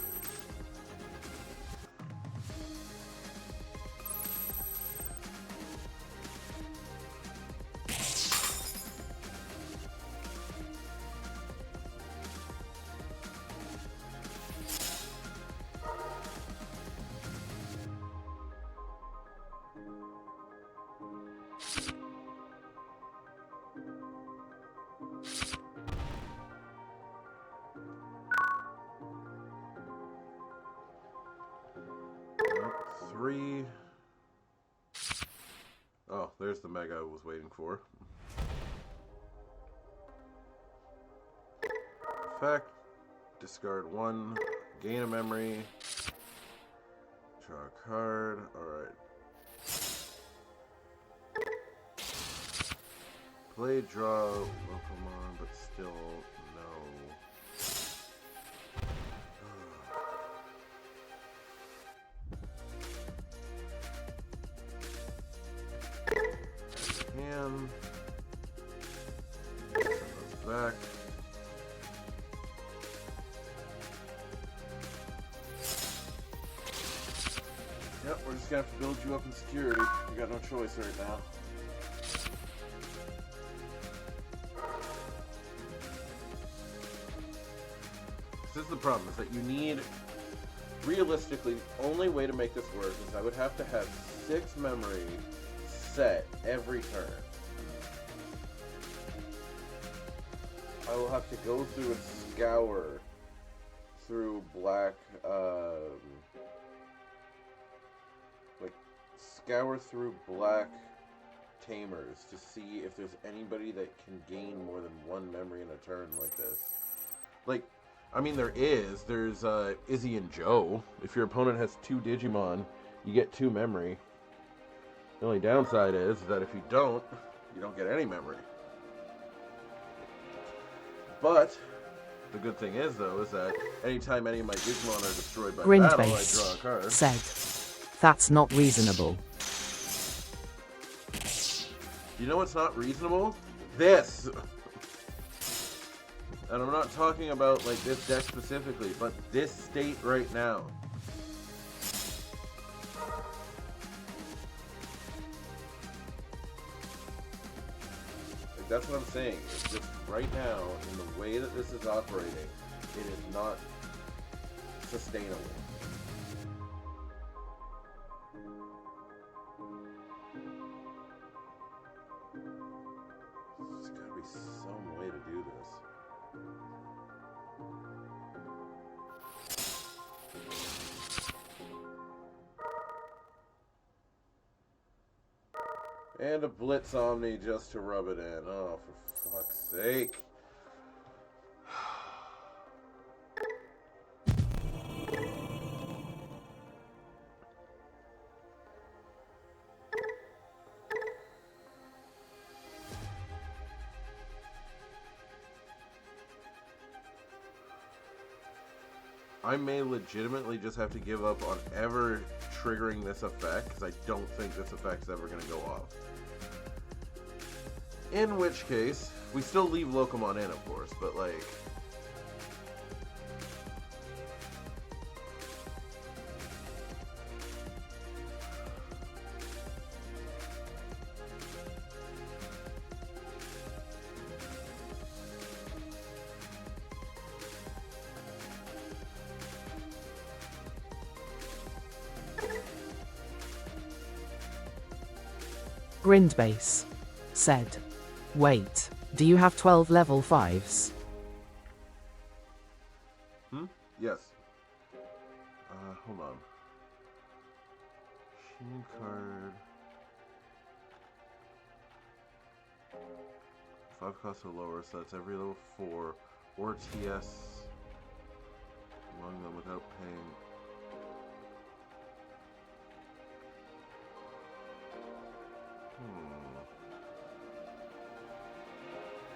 [SPEAKER 1] Oh, there's the mega I was waiting for. Effect. Discard 1. Gain a memory. Draw a card. Alright. Play, draw, Locomon, but still no. Hand. Send those back. Yep, we're just gonna have to build you up in security. We got no choice right now. This is the problem, is that you need, realistically, the only way to make this work is I would have to have 6 memory set every turn. I will have to go through and scour through black, scour through black tamers to see if there's anybody that can gain more than 1 memory in a turn like this. Like, I mean, there's Izzy and Joe. If your opponent has 2 Digimon, you get 2 memory. The only downside is that if you don't get any memory. But the good thing is, though, is that anytime any of my Digimon are destroyed by battle, I draw a card.
[SPEAKER 3] Said, that's not reasonable.
[SPEAKER 1] You know what's not reasonable? This! And I'm not talking about, like, this deck specifically, but this state right now. Like, that's what I'm saying. It's just right now, in the way that this is operating, it is not sustainable. There's gotta be some way to do this. And a Blitz Omni just to rub it in. Oh, for fuck's sake. I may legitimately just have to give up on ever triggering this effect, because I don't think this effect's ever going to go off. In which case, we still leave Locomon in, of course, but like...
[SPEAKER 3] Grindbase said, "Wait, do you have 12 level 5s?"
[SPEAKER 1] Yes. Hold on. Sheen card. 5 costs or lower, so that's every level 4. Or TS among them without paying.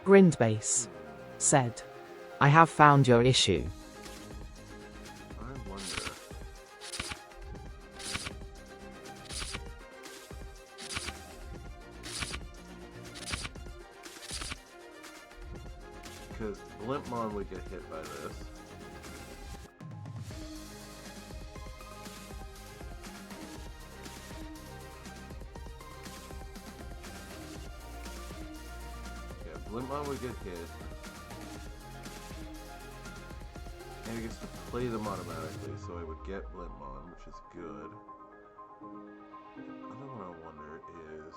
[SPEAKER 3] Grindbase said, "I have found your issue."
[SPEAKER 1] I wonder. Because Blimpmon would get hit by this. Blimpmon would get hit, and it gets to play them automatically, so I would get Blimpmon, which is good. The other one I wonder is...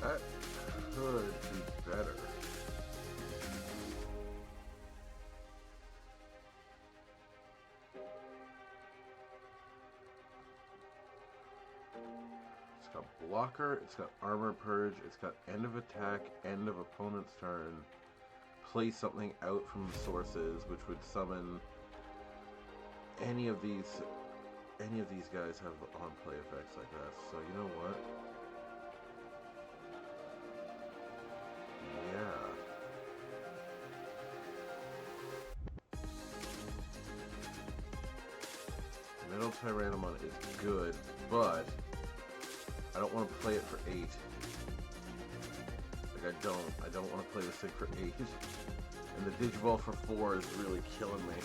[SPEAKER 1] That could be better. It's got blocker, it's got armor purge, it's got end of attack, end of opponent's turn, play something out from the sources, which would summon any of these guys have on play effects like that. So you know what? Metal Tyrannomon is good, but I don't want to play it for 8. Like I don't want to play this thing for 8. And the Digivolve for 4 is really killing me.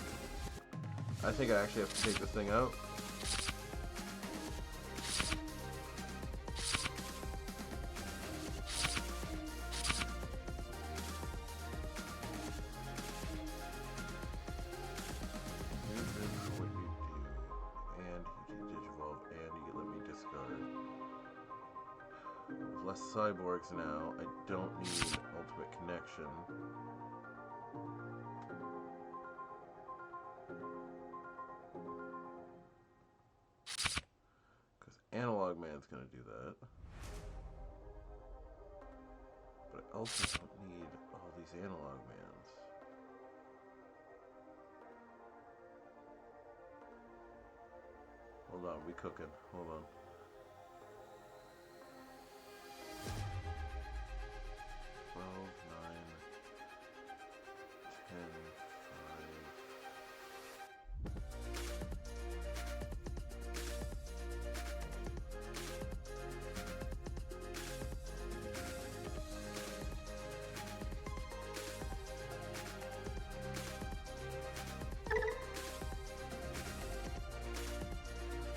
[SPEAKER 1] I think I actually have to take this thing out. Less cyborgs now. I don't need ultimate connection. Because Analog Man's gonna do that. But I also don't need all these Analog Mans. Hold on, we cooking. Hold on.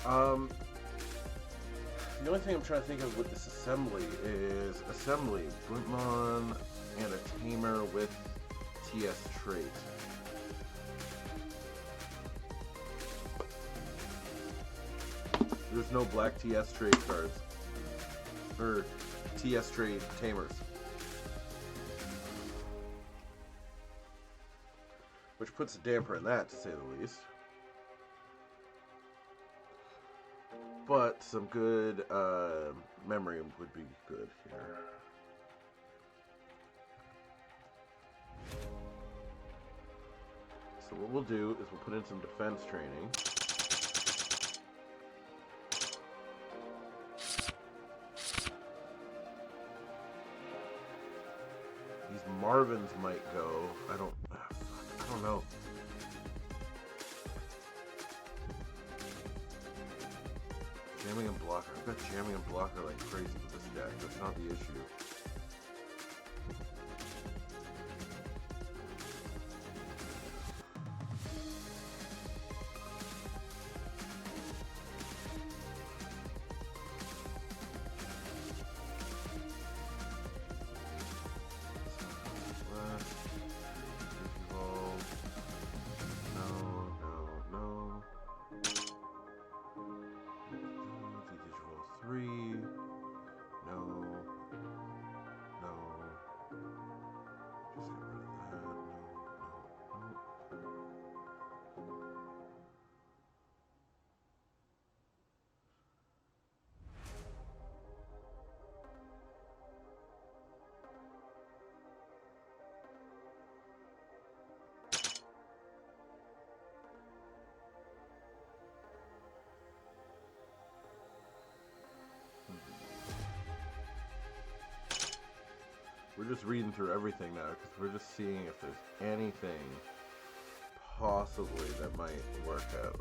[SPEAKER 1] The only thing I'm trying to think of with this assembly is assembly, Blintmon, and a tamer with TS trait. There's no black TS trait cards. Or TS trait tamers. Which puts a damper in that, to say the least. But some good memory would be good here. So what we'll do is we'll put in some defense training. These Marvins might go. I don't know. Jamming and blocker. I've got jamming and blocker like crazy with this deck. That's not the issue. We're just reading through everything now because we're just seeing if there's anything possibly that might work out.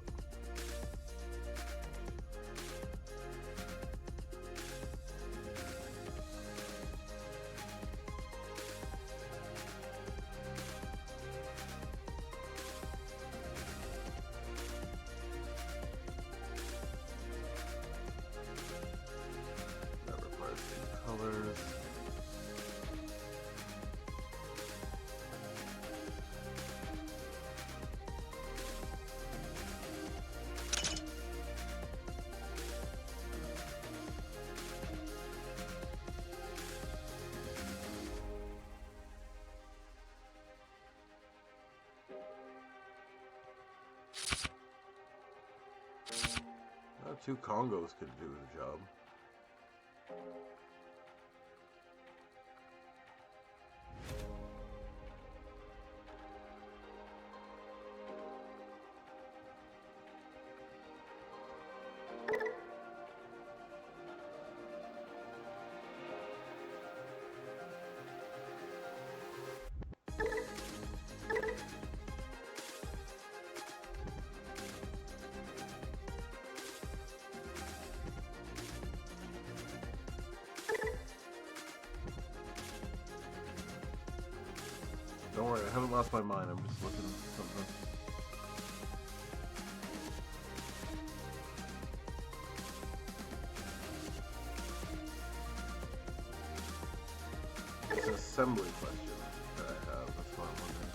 [SPEAKER 1] That requires 2 colors. Well, 2 Congos could do the job. Don't worry, I haven't lost my mind. I'm just looking at something. It's an assembly question that I have. That's what I'm wondering.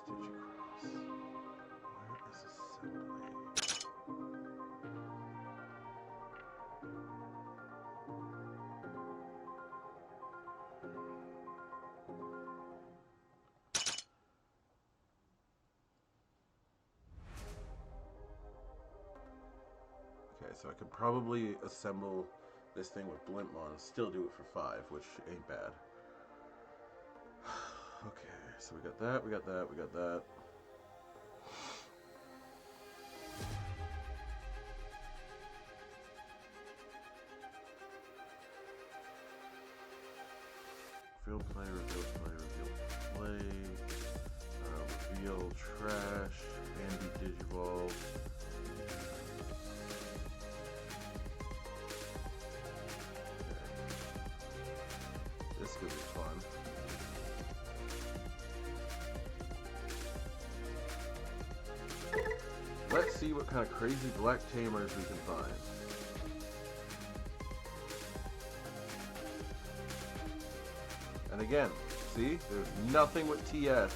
[SPEAKER 1] Stitch across. Where is assembly? Okay, so I could probably assemble this thing with Blintmon and still do it for 5, which ain't bad. Okay, so we got that, we got that, we got that. Reveal play, reveal play, reveal play. Reveal trash, Andy Digivolve. This could be fun. see what kind of crazy black tamers we can find. And again, see? There's nothing with TS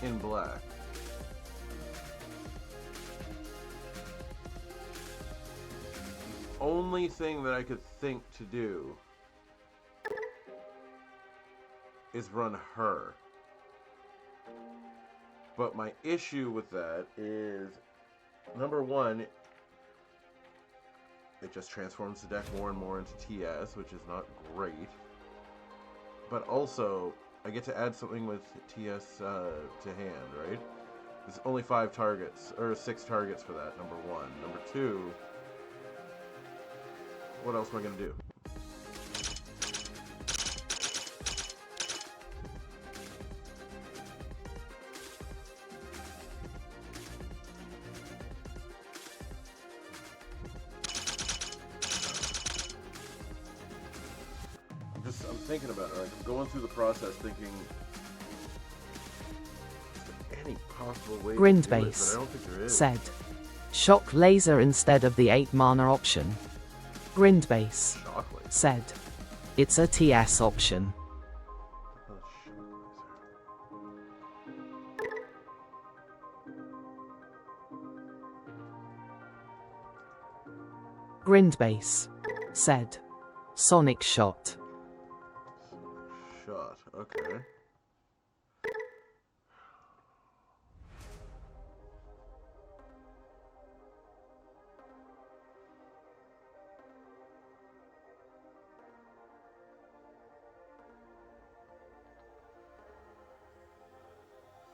[SPEAKER 1] in black. The only thing that I could think to do is run her. But my issue with that is, number one, it just transforms the deck more and more into TS, which is not great. But also, I get to add something with TS to hand, right? There's only 5 targets, or 6 targets for that, number one. Number two, what else am I going to do? I'm thinking about it. Like, I'm going through the process thinking, is there any possible way to do it? But I
[SPEAKER 3] Grindbase
[SPEAKER 1] don't think there is.
[SPEAKER 3] said, shock laser instead of the 8 mana option. Grindbase
[SPEAKER 1] Shock laser.
[SPEAKER 3] said, it's a TS option.
[SPEAKER 1] Oh, shock laser.
[SPEAKER 3] Grindbase said, Sonic Shot.
[SPEAKER 1] Shot. Okay.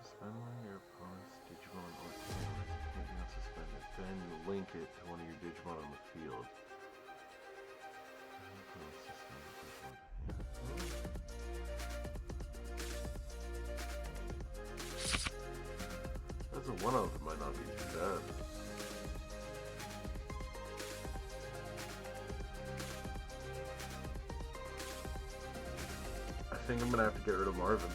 [SPEAKER 1] Suspend one of your opponent's Digimon or camera. Can't be unsuspended. Then you link it to one of your Digimon on the field. That's a one of them might not be too bad. I think I'm gonna have to get rid of Marvin.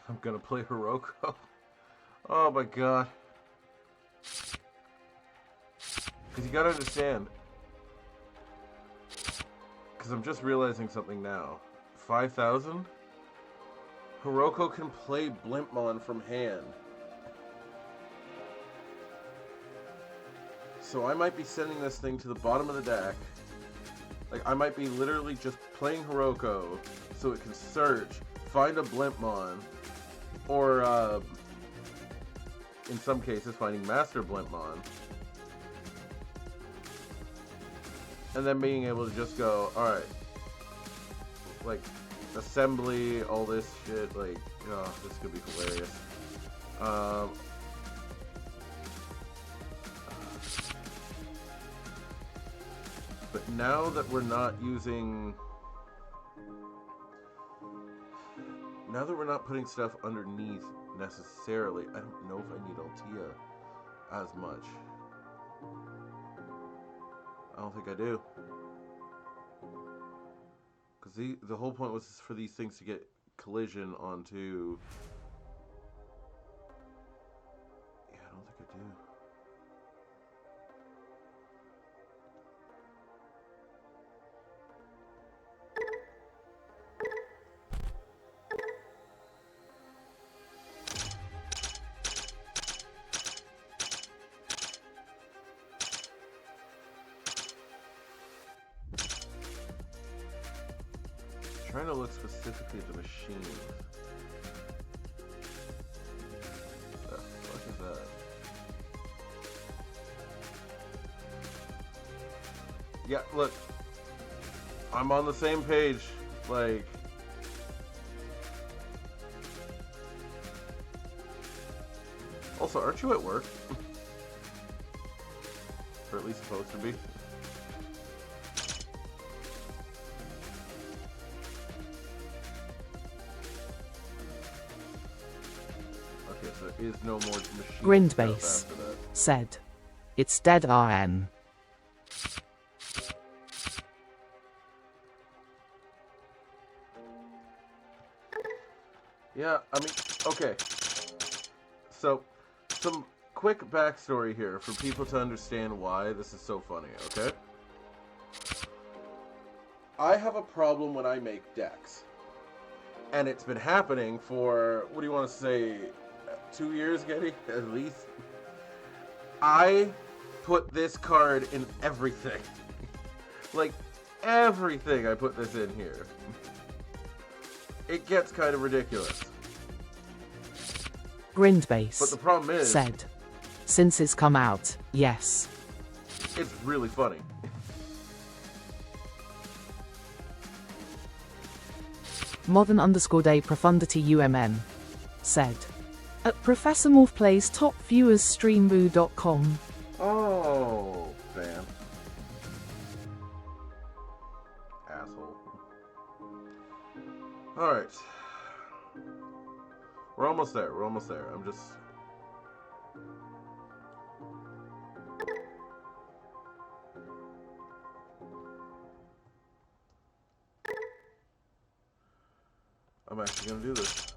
[SPEAKER 1] I'm gonna play Hiroko. Oh my god. Because you gotta understand. Because I'm just realizing something now. 5,000? Hiroko can play Blimpmon from hand. So I might be sending this thing to the bottom of the deck. Like, I might be literally just playing Hiroko so it can search, find a Blimpmon, or, in some cases, finding Master Blimpmon. And then being able to just go, alright, like, assembly, all this shit, like, oh, this could be hilarious. But now that we're not using... Now that we're not putting stuff underneath necessarily, I don't know if I need Altea as much. I don't think I do. Because the whole point was for these things to get collision onto... Yeah, I don't think I do. Trying to look specifically at the machine. What the fuck is that? Yeah, look. I'm on the same page. Like... Also, aren't you at work? Or at least supposed to be. Okay, so there is no more machine
[SPEAKER 3] Grind
[SPEAKER 1] stuff
[SPEAKER 3] base.
[SPEAKER 1] after that.
[SPEAKER 3] Said. It's dead RN.
[SPEAKER 1] Yeah, I mean, okay. So, some quick backstory here for people to understand why this is so funny, okay? I have a problem when I make decks. And it's been happening for, what do you want to say, 2 years, Getty? At least. I put this card in everything. Like, everything I put this in here. It gets kind of ridiculous.
[SPEAKER 3] Grind base.
[SPEAKER 1] But the problem is,
[SPEAKER 3] Said. Since it's come out, yes.
[SPEAKER 1] it's really funny.
[SPEAKER 3] Modern_day profundity UMN. Said. At Professormorphplays top viewers streamboo.com.
[SPEAKER 1] Oh, fan. Asshole. Alright. We're almost there. We're almost there. I'm just... I'm actually gonna do this.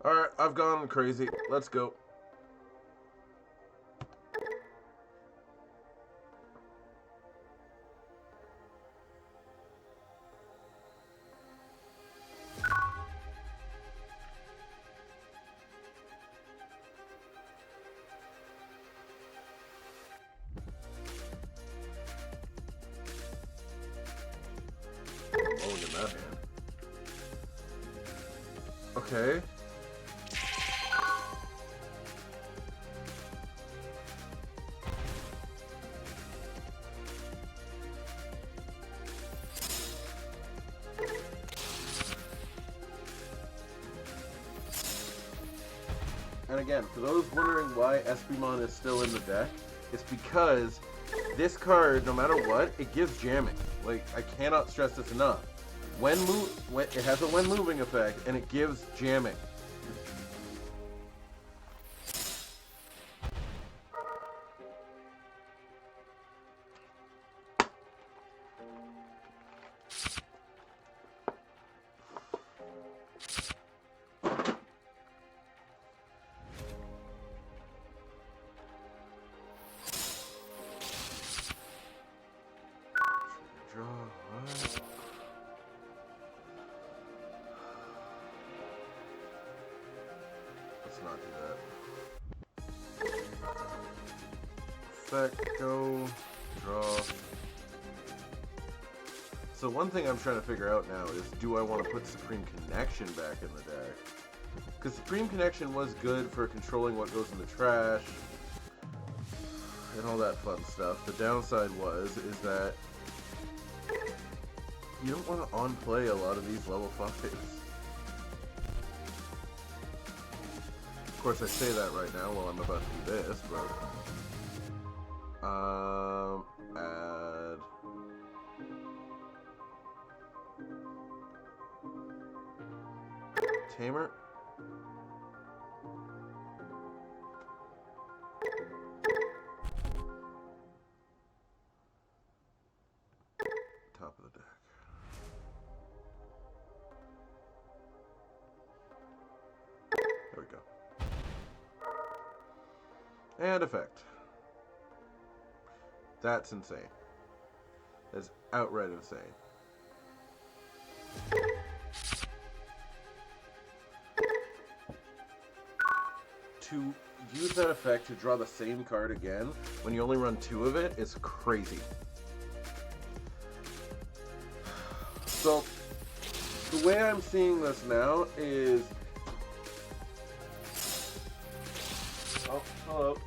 [SPEAKER 1] Alright, I've gone crazy. Let's go. Oh, look at that hand. Okay. And again, for those wondering why Espimon is still in the deck, it's because this card, no matter what, it gives jamming. Like, I cannot stress this enough. It has a when moving effect, and it gives jamming. Draw, what? Let's not do that. Effect, go, draw. So one thing I'm trying to figure out now is, do I want to put Supreme Connection back in the deck? Because Supreme Connection was good for controlling what goes in the trash and all that fun stuff. The downside is that you don't want to on-play a lot of these level 5s. Of course, I say that right now while I'm about to do this, but... add... Tamer? Top of the deck. There we go. And effect. That's insane. That's outright insane. To use that effect to draw the same card again when you only run 2 of it is crazy. So, the way I'm seeing this now is... Oh, hello.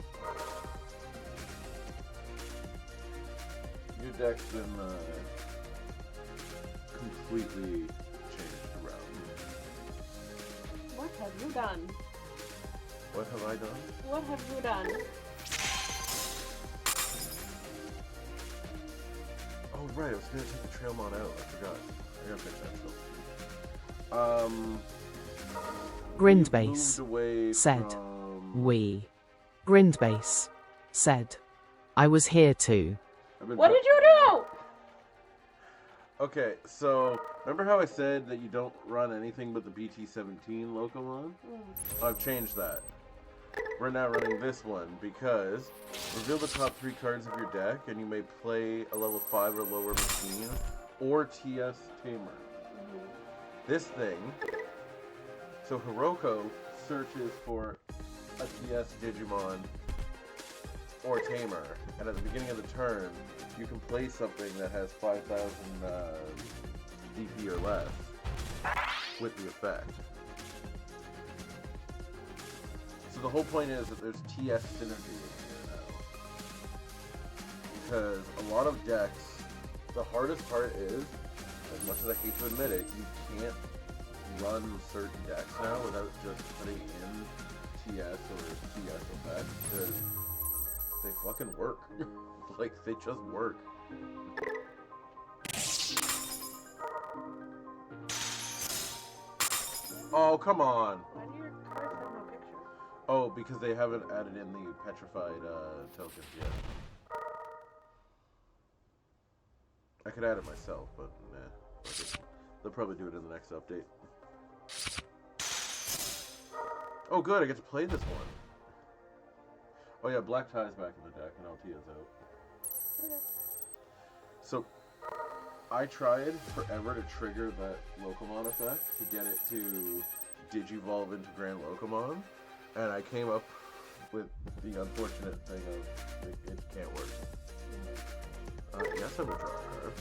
[SPEAKER 1] Your deck's been completely changed around.
[SPEAKER 2] What have you done?
[SPEAKER 1] What have I done?
[SPEAKER 2] What have you done?
[SPEAKER 1] Oh, right, I was gonna take the Trailmon out. I forgot. I gotta fix that still.
[SPEAKER 3] Grindbase
[SPEAKER 1] Moved away
[SPEAKER 3] said,
[SPEAKER 1] from...
[SPEAKER 3] we. Grindbase said, I was here too.
[SPEAKER 2] What did you do?
[SPEAKER 1] Okay, so remember how I said that you don't run anything but the BT-17 Locomon? I've changed that. We're now running this one because reveal the top 3 cards of your deck and you may play a level 5 or lower machine or TS Tamer. This thing, so Hiroko searches for a TS Digimon or Tamer, and at the beginning of the turn, you can play something that has 5,000 DP or less with the effect. So the whole point is that there's TS synergy in here now. Because a lot of decks, the hardest part is, as much as I hate to admit it, you can't run certain decks now without just putting in TS or TS effects, because they fucking work. Like, they just work. Oh, come on!
[SPEAKER 2] Why do your cards have no picture?
[SPEAKER 1] Oh, because they haven't added in the petrified tokens yet. I could add it myself, but nah. Okay. They'll probably do it in the next update. Oh good, I get to play this one. Oh yeah, Black Tie's back in the deck and LT is out.
[SPEAKER 2] Okay.
[SPEAKER 1] So, I tried forever to trigger that Locomon effect to get it to Digivolve into GRANLOCOMON, and I came up with the unfortunate thing of it can't work. Yes, I will draw a card.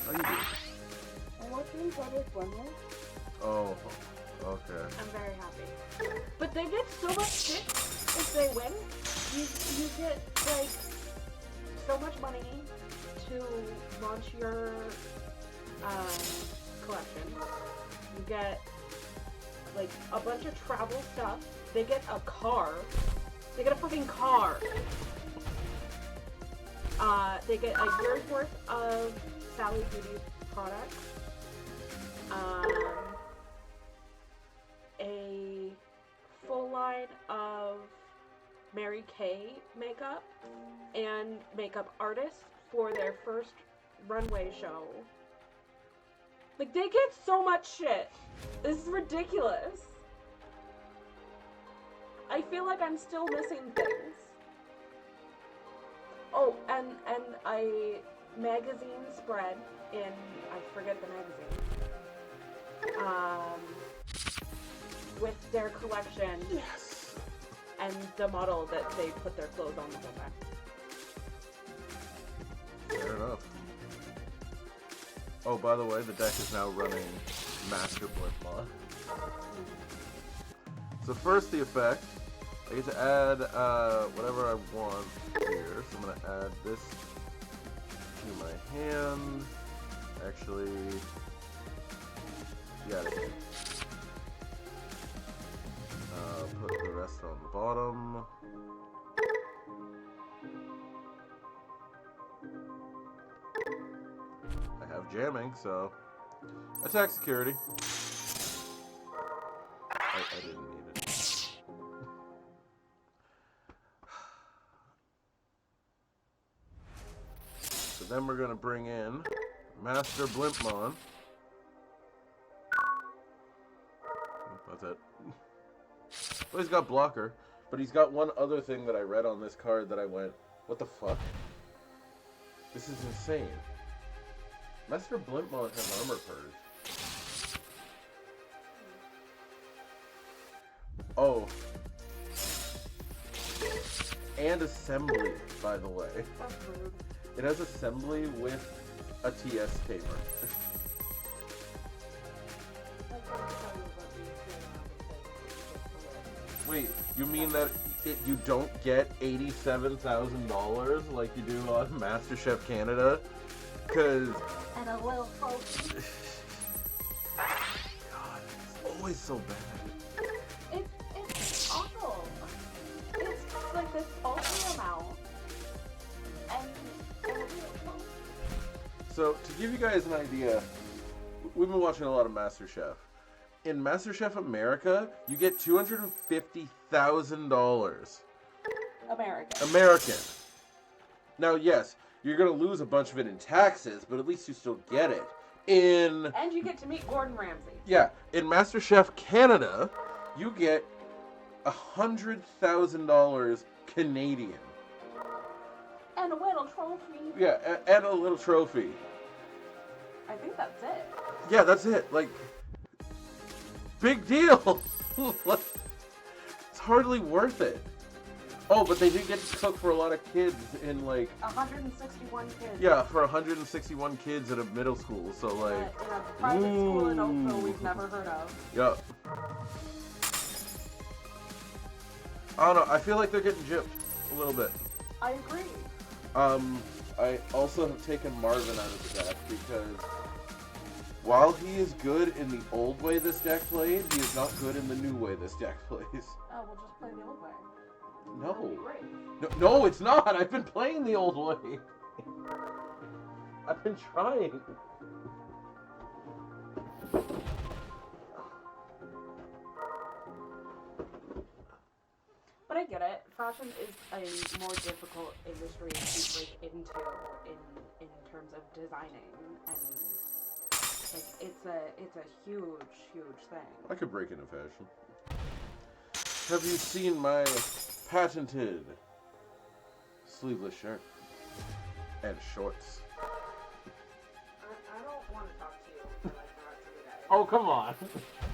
[SPEAKER 1] How you doing?
[SPEAKER 2] I'm watching Brothers Wonder.
[SPEAKER 1] Oh, okay.
[SPEAKER 2] I'm very happy. But they get so much shit if they win. You get, like, so much money to launch your collection. You get, like, a bunch of travel stuff. They get a car. They get a fucking car. They get a year's worth of Sally Beauty products. A full line of Mary Kay makeup and makeup artists for their first runway show. Like, they get so much shit. This is ridiculous. I feel like I'm still missing things. Oh, and a magazine spread in, I forget the magazine. With their collection.
[SPEAKER 1] Yes.
[SPEAKER 2] And the model that they put their clothes on the whole time.
[SPEAKER 1] Fair enough. Oh, by the way, the deck is now running Master Blitzbot. So first the effect. I get to add whatever I want here. So I'm going to add this to my hand. Actually, yeah. Put the rest on the bottom. I have jamming, so attack security. I didn't need it. So then we're gonna bring in Master Blimpmon. That's it. Well, he's got blocker, but he's got one other thing that I read on this card that I went, what the fuck? This is insane. Master Blimpmon has armor purge. Oh. And assembly, by the way.
[SPEAKER 2] That's rude.
[SPEAKER 1] It has assembly with a TS Tamer. Wait, you mean that you don't get $87,000 like you do on MasterChef Canada? Because...
[SPEAKER 2] And a little folks.
[SPEAKER 1] God, it's always so bad.
[SPEAKER 2] this paltry amount. And
[SPEAKER 1] So, to give you guys an idea, we've been watching a lot of MasterChef. In MasterChef America, you get $250,000. American. Now, yes, you're going to lose a bunch of it in taxes, but at least you still get it.
[SPEAKER 2] And you get to meet Gordon Ramsay.
[SPEAKER 1] Yeah, in MasterChef Canada, you get $100,000 Canadian.
[SPEAKER 2] And a little trophy.
[SPEAKER 1] Yeah, and a little trophy.
[SPEAKER 2] I think that's it.
[SPEAKER 1] Yeah, that's it. Like, big deal. It's hardly worth it. Oh, but they did get to cook for a lot of kids in, like...
[SPEAKER 2] 161 kids.
[SPEAKER 1] Yeah, for 161 kids at a middle school, so, like...
[SPEAKER 2] In a private school in Oakville we've never heard of.
[SPEAKER 1] Yup. I don't know, I feel like they're getting gypped a little bit.
[SPEAKER 2] I agree.
[SPEAKER 1] I also have taken Marvin out of the deck because while he is good in the old way this deck played, he is not good in the new way this deck plays.
[SPEAKER 2] Oh, we'll just play the old way.
[SPEAKER 1] No.
[SPEAKER 2] That'd be great.
[SPEAKER 1] No, it's not. I've been playing the old way. I've been trying.
[SPEAKER 2] But I get it. Fashion is a more difficult industry to break into in terms of designing, and like it's a huge thing.
[SPEAKER 1] I could break into fashion. Have you seen my patented sleeveless shirt and shorts?
[SPEAKER 2] I don't want to talk to you for like the rest of the day.
[SPEAKER 1] Oh, come on.
[SPEAKER 2] The rest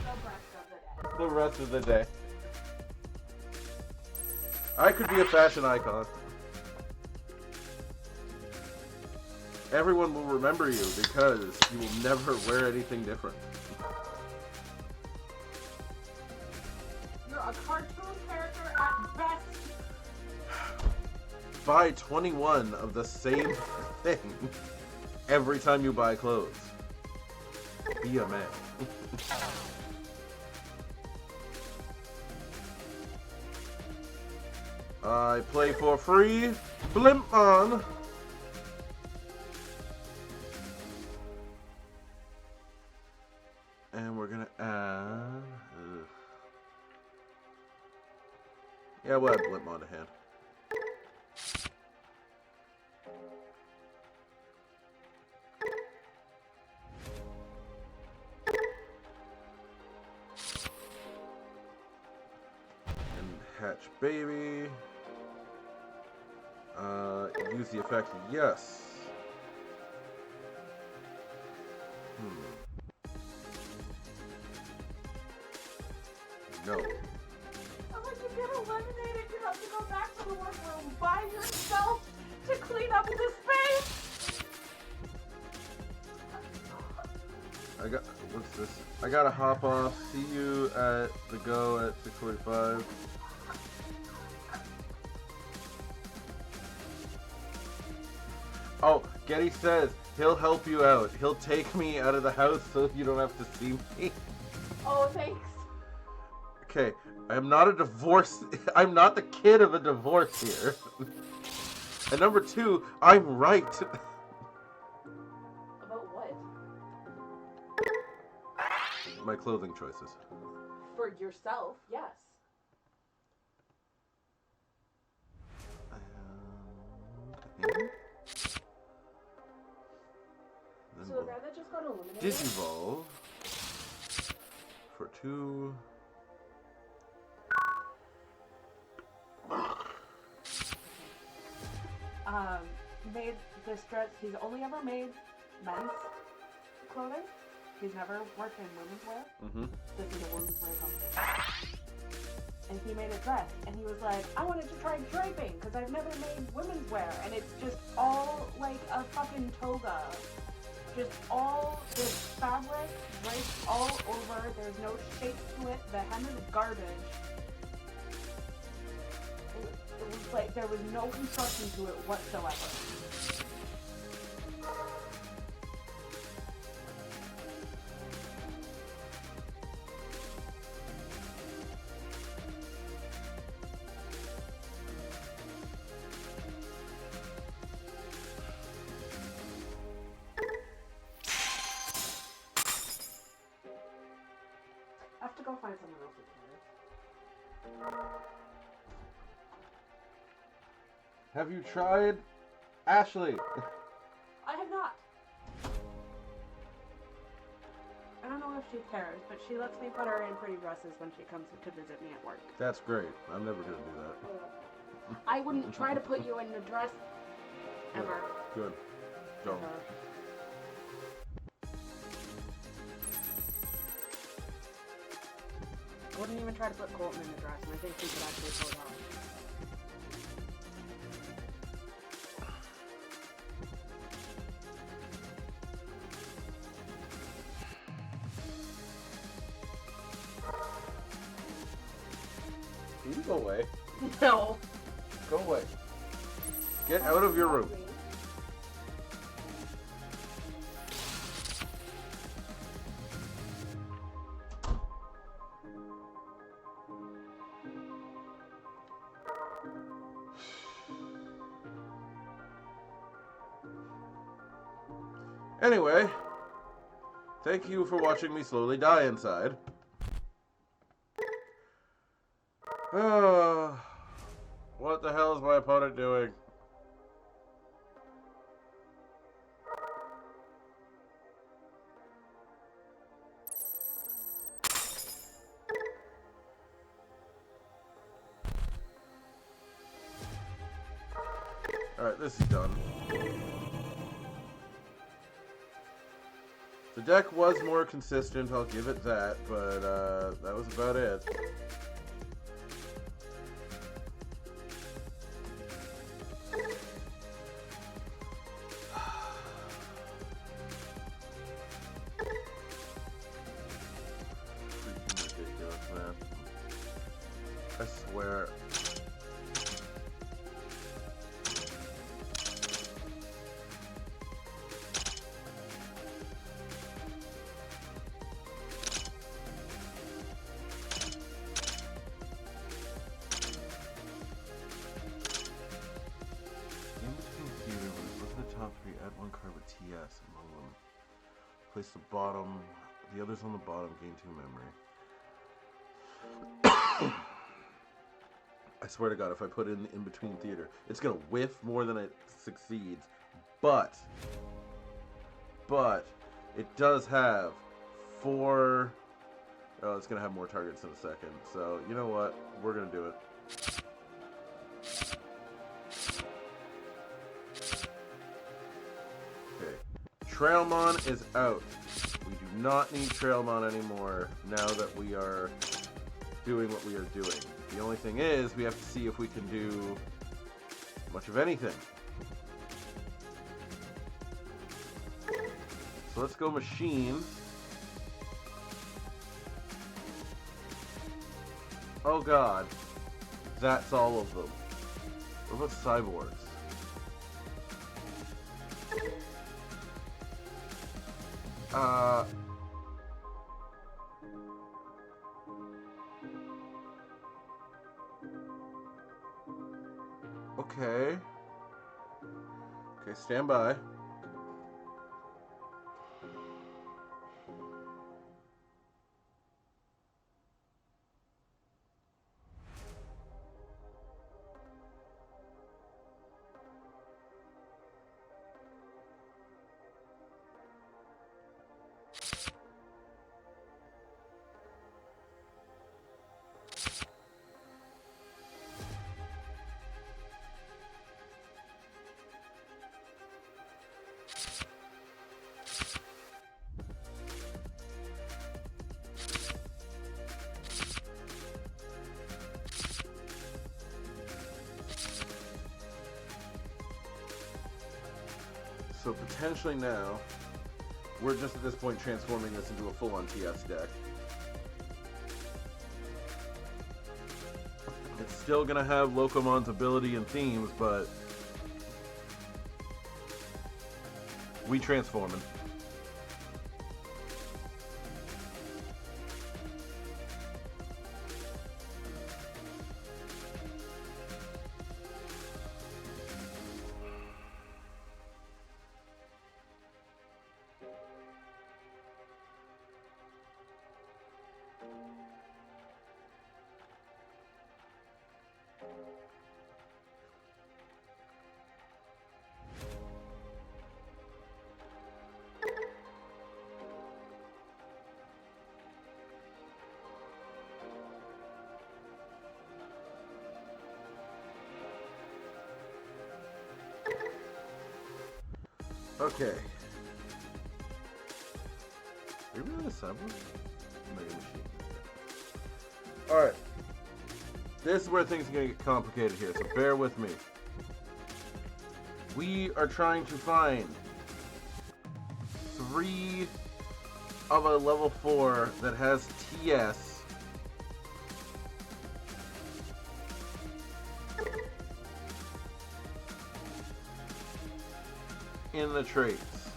[SPEAKER 2] of the day.
[SPEAKER 1] The rest of the day. I could be a fashion icon. Everyone will remember you because you will never wear anything different.
[SPEAKER 2] You're a cartoon character at best.
[SPEAKER 1] Buy 21 of the same thing every time you buy clothes. Be a man. I play for free. Blimp on. And we're gonna add. Yeah, we'll add Blimp on to hand. And hatch baby. Use the effect, yes. No.
[SPEAKER 2] I'm like, you get eliminated, you have to go back to the workroom by yourself to clean up the space.
[SPEAKER 1] What's this? I gotta hop off. See you at the go at 6:45. Oh, Getty says he'll help you out. He'll take me out of the house so you don't have to see me.
[SPEAKER 2] Oh, thanks.
[SPEAKER 1] Okay, I am not a divorce. I'm not the kid of a divorce here. And number two, I'm right.
[SPEAKER 2] About what?
[SPEAKER 1] My clothing choices.
[SPEAKER 2] For yourself, yes. So the guy that just got eliminated?
[SPEAKER 1] Digivolve for 2.
[SPEAKER 2] Made this dress. He's only ever made men's clothing. He's never worked in women's wear. This is a women's wear company. And he made a dress, and he was like, I wanted to try draping, because I've never made women's wear, and it's just all like a fucking toga. Just all this fabric draped all over, there's no shape to it, the hem is garbage. It was like, there was no construction to it whatsoever. go find someone else who cares.
[SPEAKER 1] Have you tried Ashley?
[SPEAKER 2] I have not. I don't know if she cares, but she lets me put her in pretty dresses when she comes to visit me at work.
[SPEAKER 1] That's great. I'm never gonna do that.
[SPEAKER 2] I wouldn't try to put you in a dress ever.
[SPEAKER 1] Good. Don't.
[SPEAKER 2] Ever. I wouldn't even try to put Colton in a dress, and I think he could actually pull it off.
[SPEAKER 1] Can you go away?
[SPEAKER 2] No.
[SPEAKER 1] Go away. Get out of your room. Anyway, thank you for watching me slowly die inside. What the hell is my opponent doing? Alright, this is done. The deck was more consistent, I'll give it that, but that was about it. Freaking ridiculous, man. I swear. TS among them. Place the others on the bottom, gain 2 memory. I swear to God, if I put it in between theater, it's gonna whiff more than it succeeds. But it does have 4. Oh, it's gonna have more targets in a second. So you know what? We're gonna do it. Trailmon is out. We do not need Trailmon anymore now that we are doing what we are doing. The only thing is, we have to see if we can do much of anything. So let's go machines. Oh god. That's all of them. What about cyborgs? Okay. Okay, stand by. So potentially now, we're just at this point transforming this into a full-on TS deck. It's still gonna have Locomon's ability and themes, but we transforming. Okay. Are you really assembling? Mega machine. Alright. This is where things are going to get complicated here, so bear with me. We are trying to find 3 of a level 4 that has TS in the traits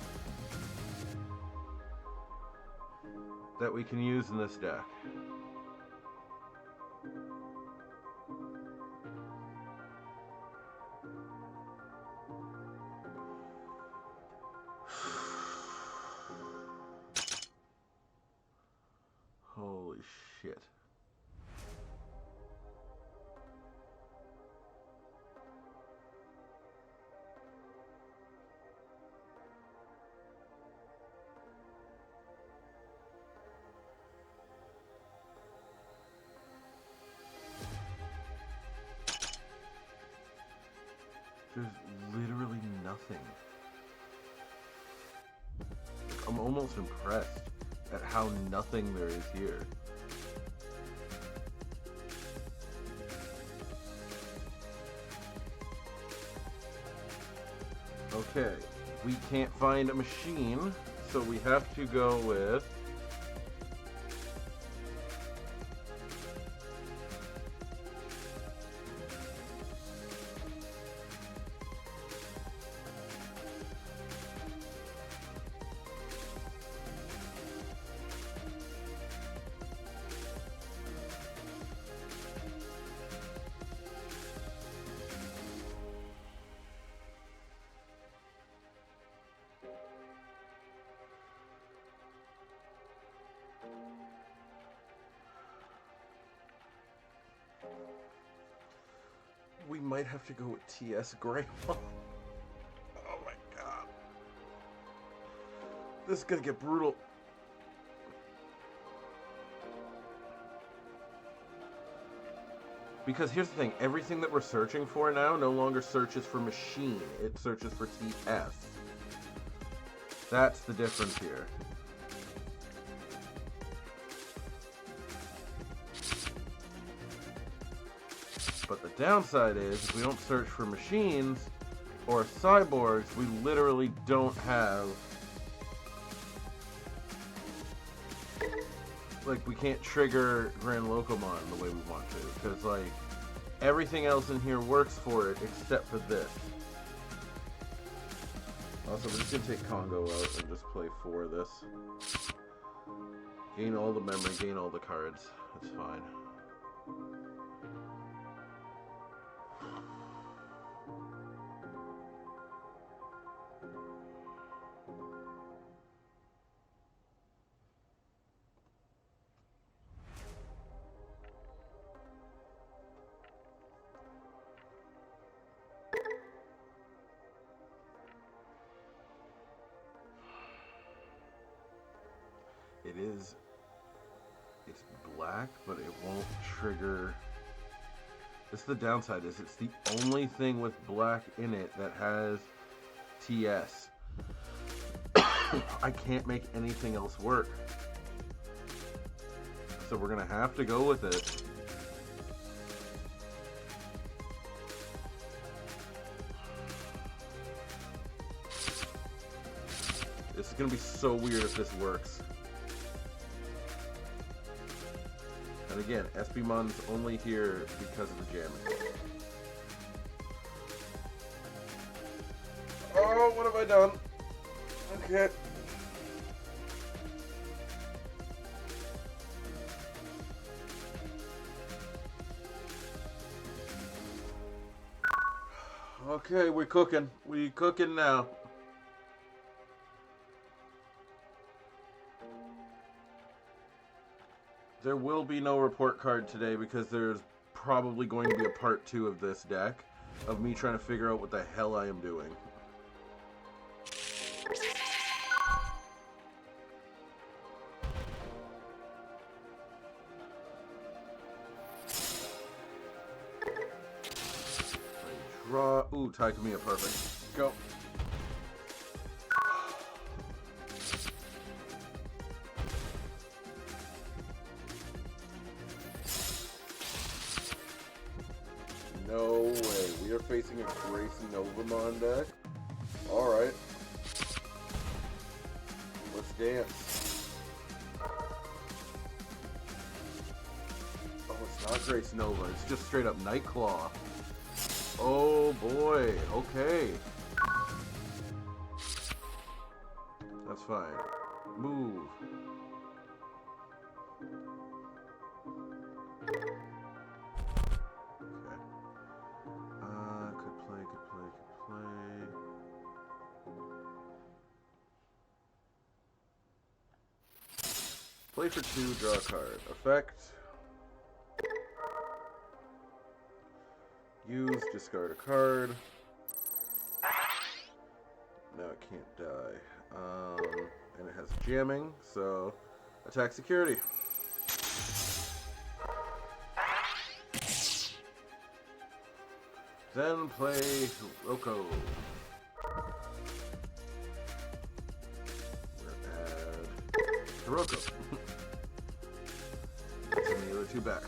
[SPEAKER 1] that we can use in this deck. Holy shit. There's literally nothing. I'm almost impressed at how nothing there is here. Okay, we can't find a machine, so we have to go with we might have to go with TS Grandma. Oh my god. This is gonna get brutal. Because here's the thing, everything that we're searching for now no longer searches for machine, it searches for TS. That's the difference here. But the downside is, if we don't search for machines or cyborgs, we literally don't have... Like, we can't trigger GRANLOCOMON the way we want to. Because, like, everything else in here works for it except for this. Also, we're just going to take Congo out and just play 4 of this. Gain all the memory, gain all the cards. It's fine. It's black, but it won't trigger. That's the downside, is it's the only thing with black in it that has TS. I can't make anything else work. So we're gonna have to go with it. This is gonna be so weird if this works. And again, SBmon's only here because of the jamming. Oh, what have I done? Okay. Okay, we're cooking. We cooking now. There will be no report card today because there's probably going to be a part 2 of this deck of me trying to figure out what the hell I am doing. Draw. Ooh, Taikamiya, perfect. Go. they're facing a GRANLOCOMON deck. Alright. Let's dance. Oh, it's not Grace Nova. It's just straight up Nightclaw. Oh boy. Okay. That's fine. Move. Could play. Play for 2, draw a card. Effect. Use, discard a card. No, it can't die. And it has jamming, so attack security. Then play Roko. We're add Hiroko. Send the other 2 back.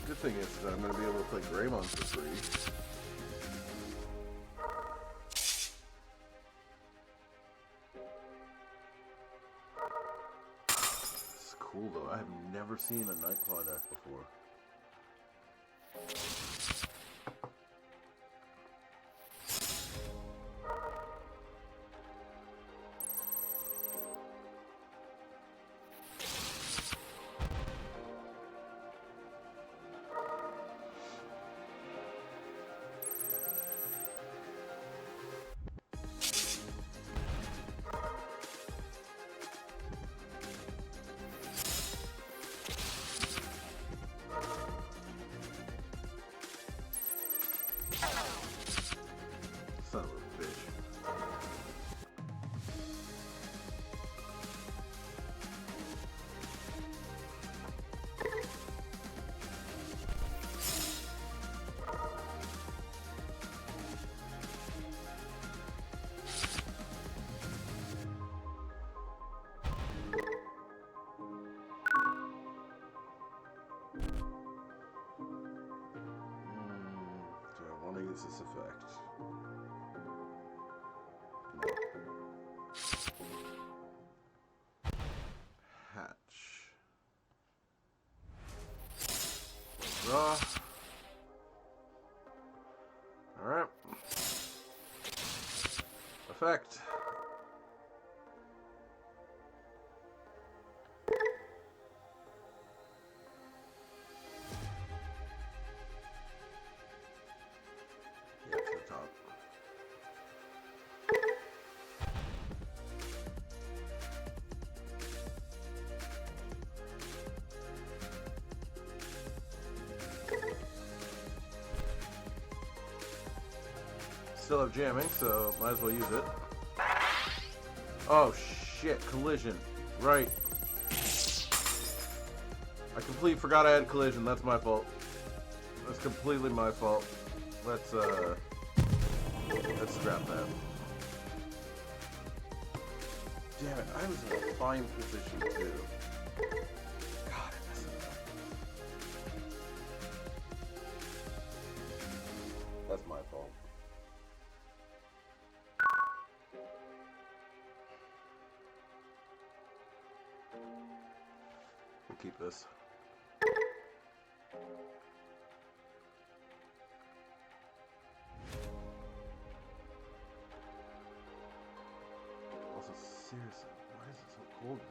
[SPEAKER 1] Good thing is that I'm going to be able to play Greymon for free. It's cool though. I have never seen a Nightclaw deck before. Son of a bitch. Do I want to use this effect? Hatch. Draw. Alright. Effect. Yeah, to the top. Still have jamming, so might as well use it. Oh shit, collision. Right. I completely forgot I had collision, that's my fault. That's completely my fault. Let's scrap that. Damn it, I was in a fine position too. God, I messed it up. That's my fault. We'll keep this. Also, seriously, why is it so cold in here?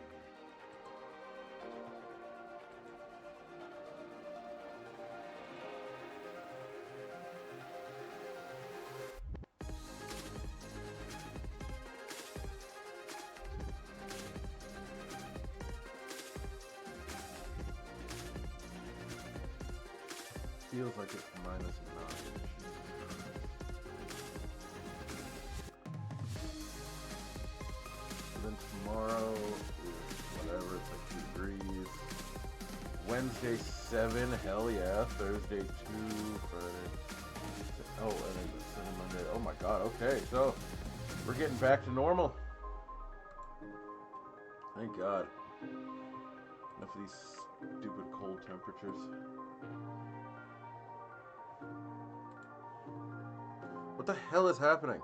[SPEAKER 1] Feels like it's -9. Wednesday 7, hell yeah. Thursday 2, Friday. Oh, and then the Sunday, Monday. Oh my god, okay, so we're getting back to normal. Thank God. Enough of these stupid cold temperatures. What the hell is happening?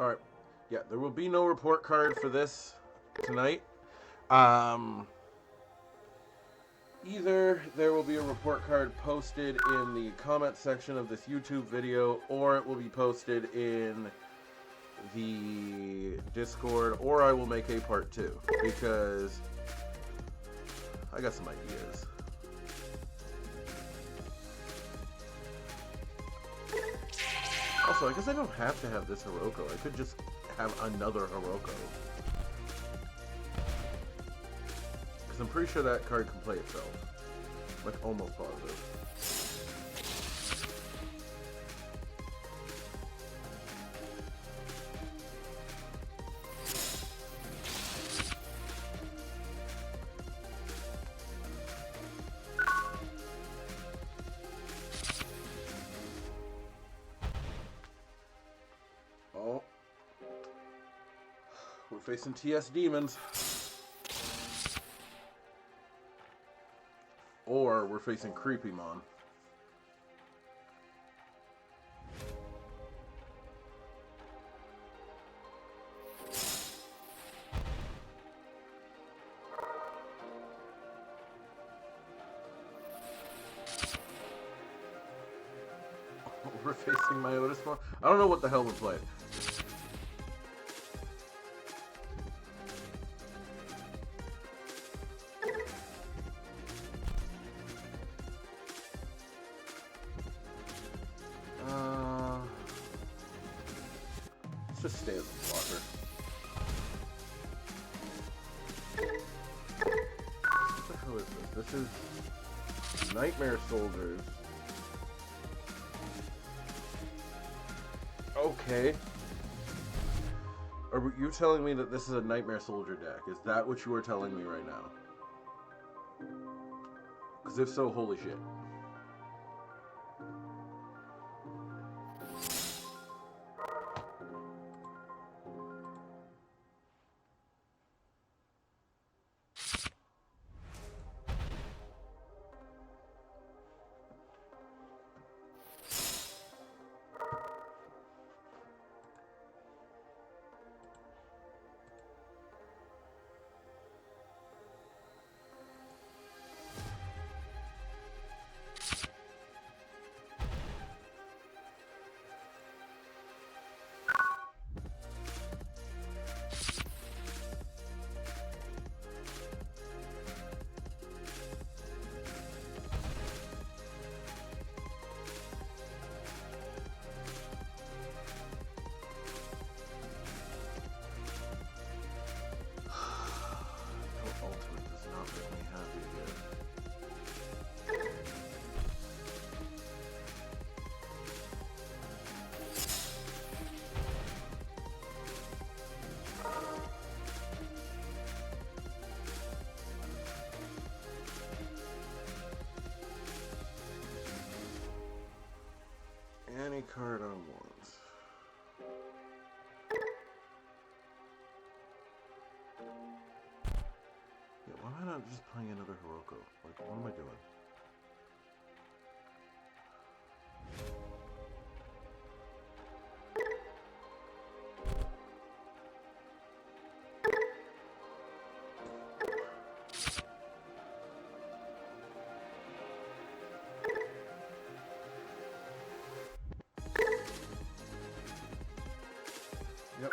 [SPEAKER 1] Alright. Yeah, there will be no report card for this tonight. Either there will be a report card posted in the comment section of this YouTube video, or it will be posted in the Discord, or I will make a part 2, because I got some ideas. Also, I guess I don't have to have this Hiroko. I could just have another Hiroko. Because I'm pretty sure that card can play itself. Like, almost positive. Oh. We're facing TS demons. Or we're facing Creepymon. We're facing Medusamon. I don't know what the hell we're playing. Let's just stay as a blocker. What the hell is this? This is Nightmare Soldiers. Okay. Are you telling me that this is a Nightmare Soldier deck? Is that what you are telling me right now? Because if so, holy shit. Any card I want. Yeah, why am I not just playing another Hiroko? Like, what am I doing? Yep.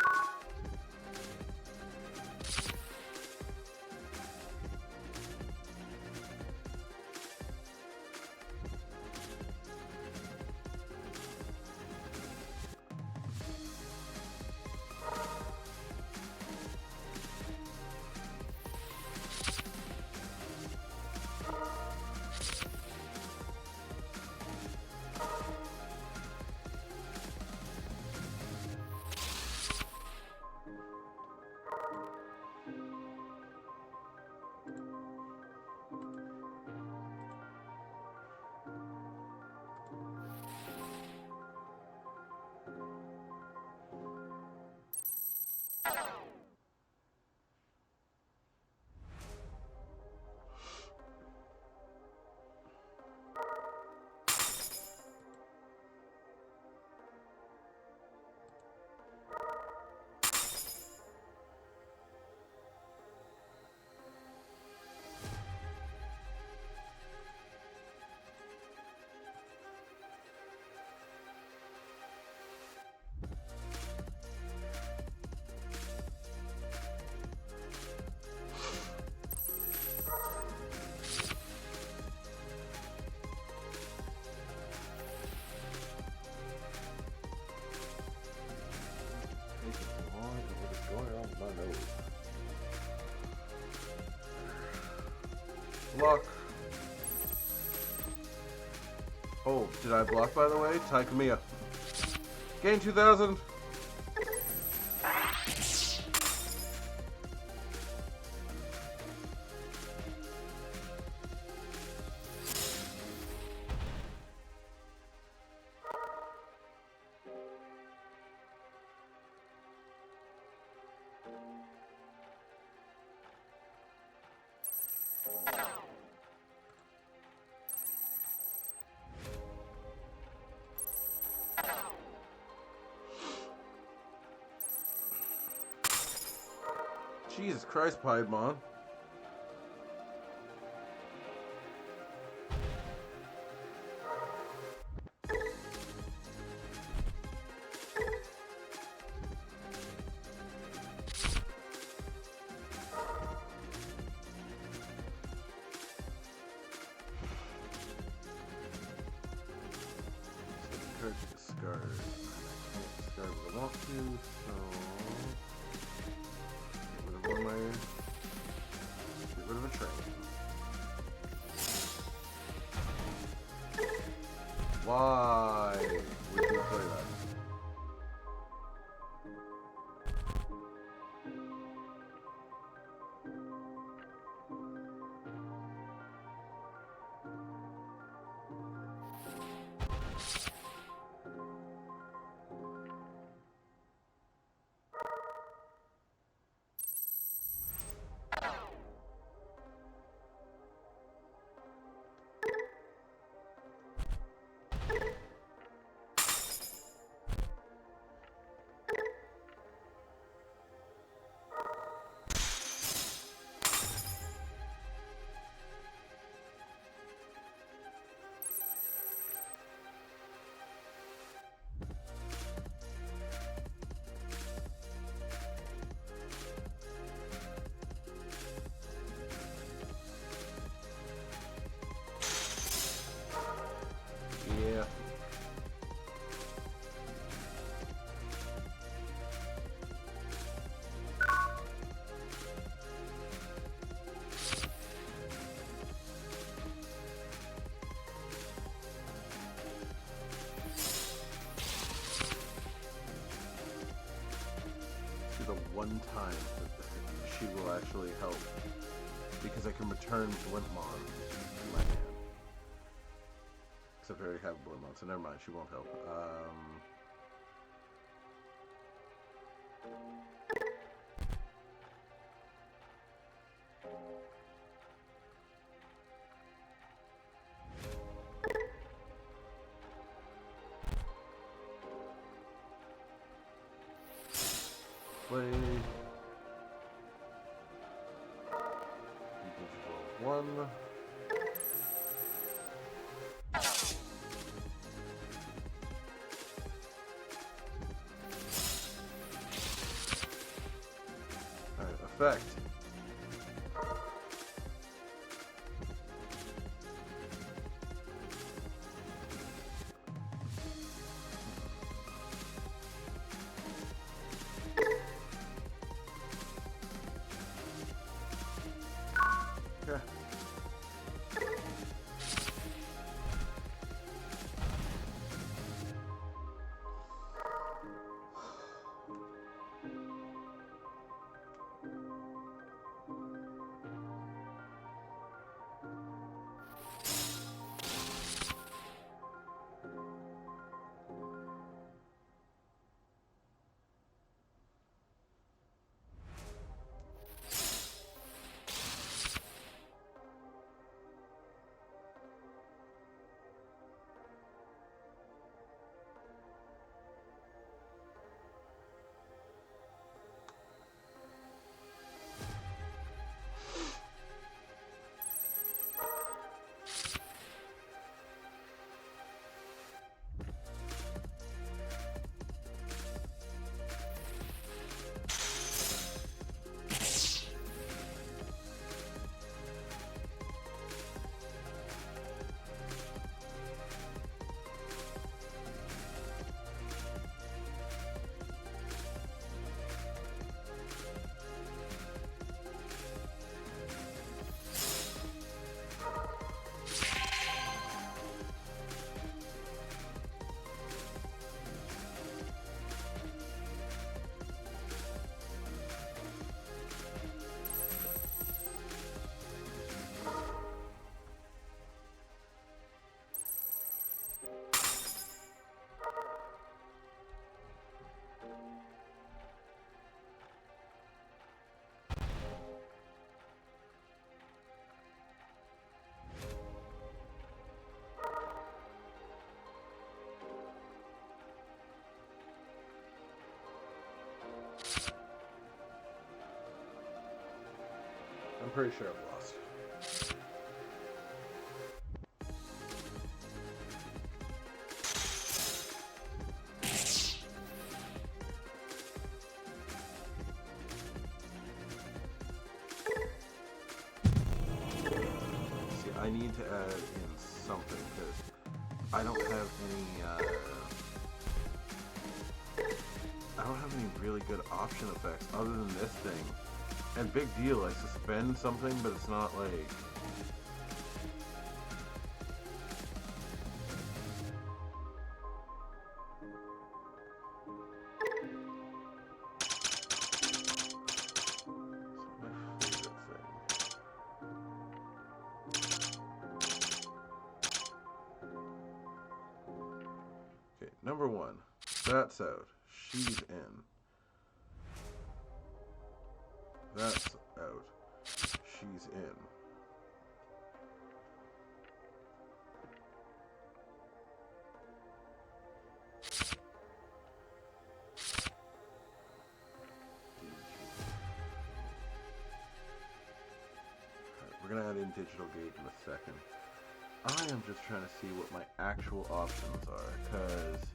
[SPEAKER 1] block. Oh, did I block by the way? Taikamiya. Gain 2000. Jesus Christ, Piedmon. Discard. Discard. I can't discard what I want to, so get rid of a train. Why would you play that? Yeah. See the one time that she will actually help, because I can return Blintmon to my hand. Except I already have Blintmon, so never mind, she won't help. Play. One. Alright, effect. Okay. I'm pretty sure I've lost. See, I need to add in something because I don't have any. I don't have any really good option effects other than this thing. And big deal, I suspend something, but it's not like... It's my favorite thing. Okay, number one. That's out. She's in. That's out. She's in. Alright, we're gonna add in digital gate in a second. I am just trying to see what my actual options are, because...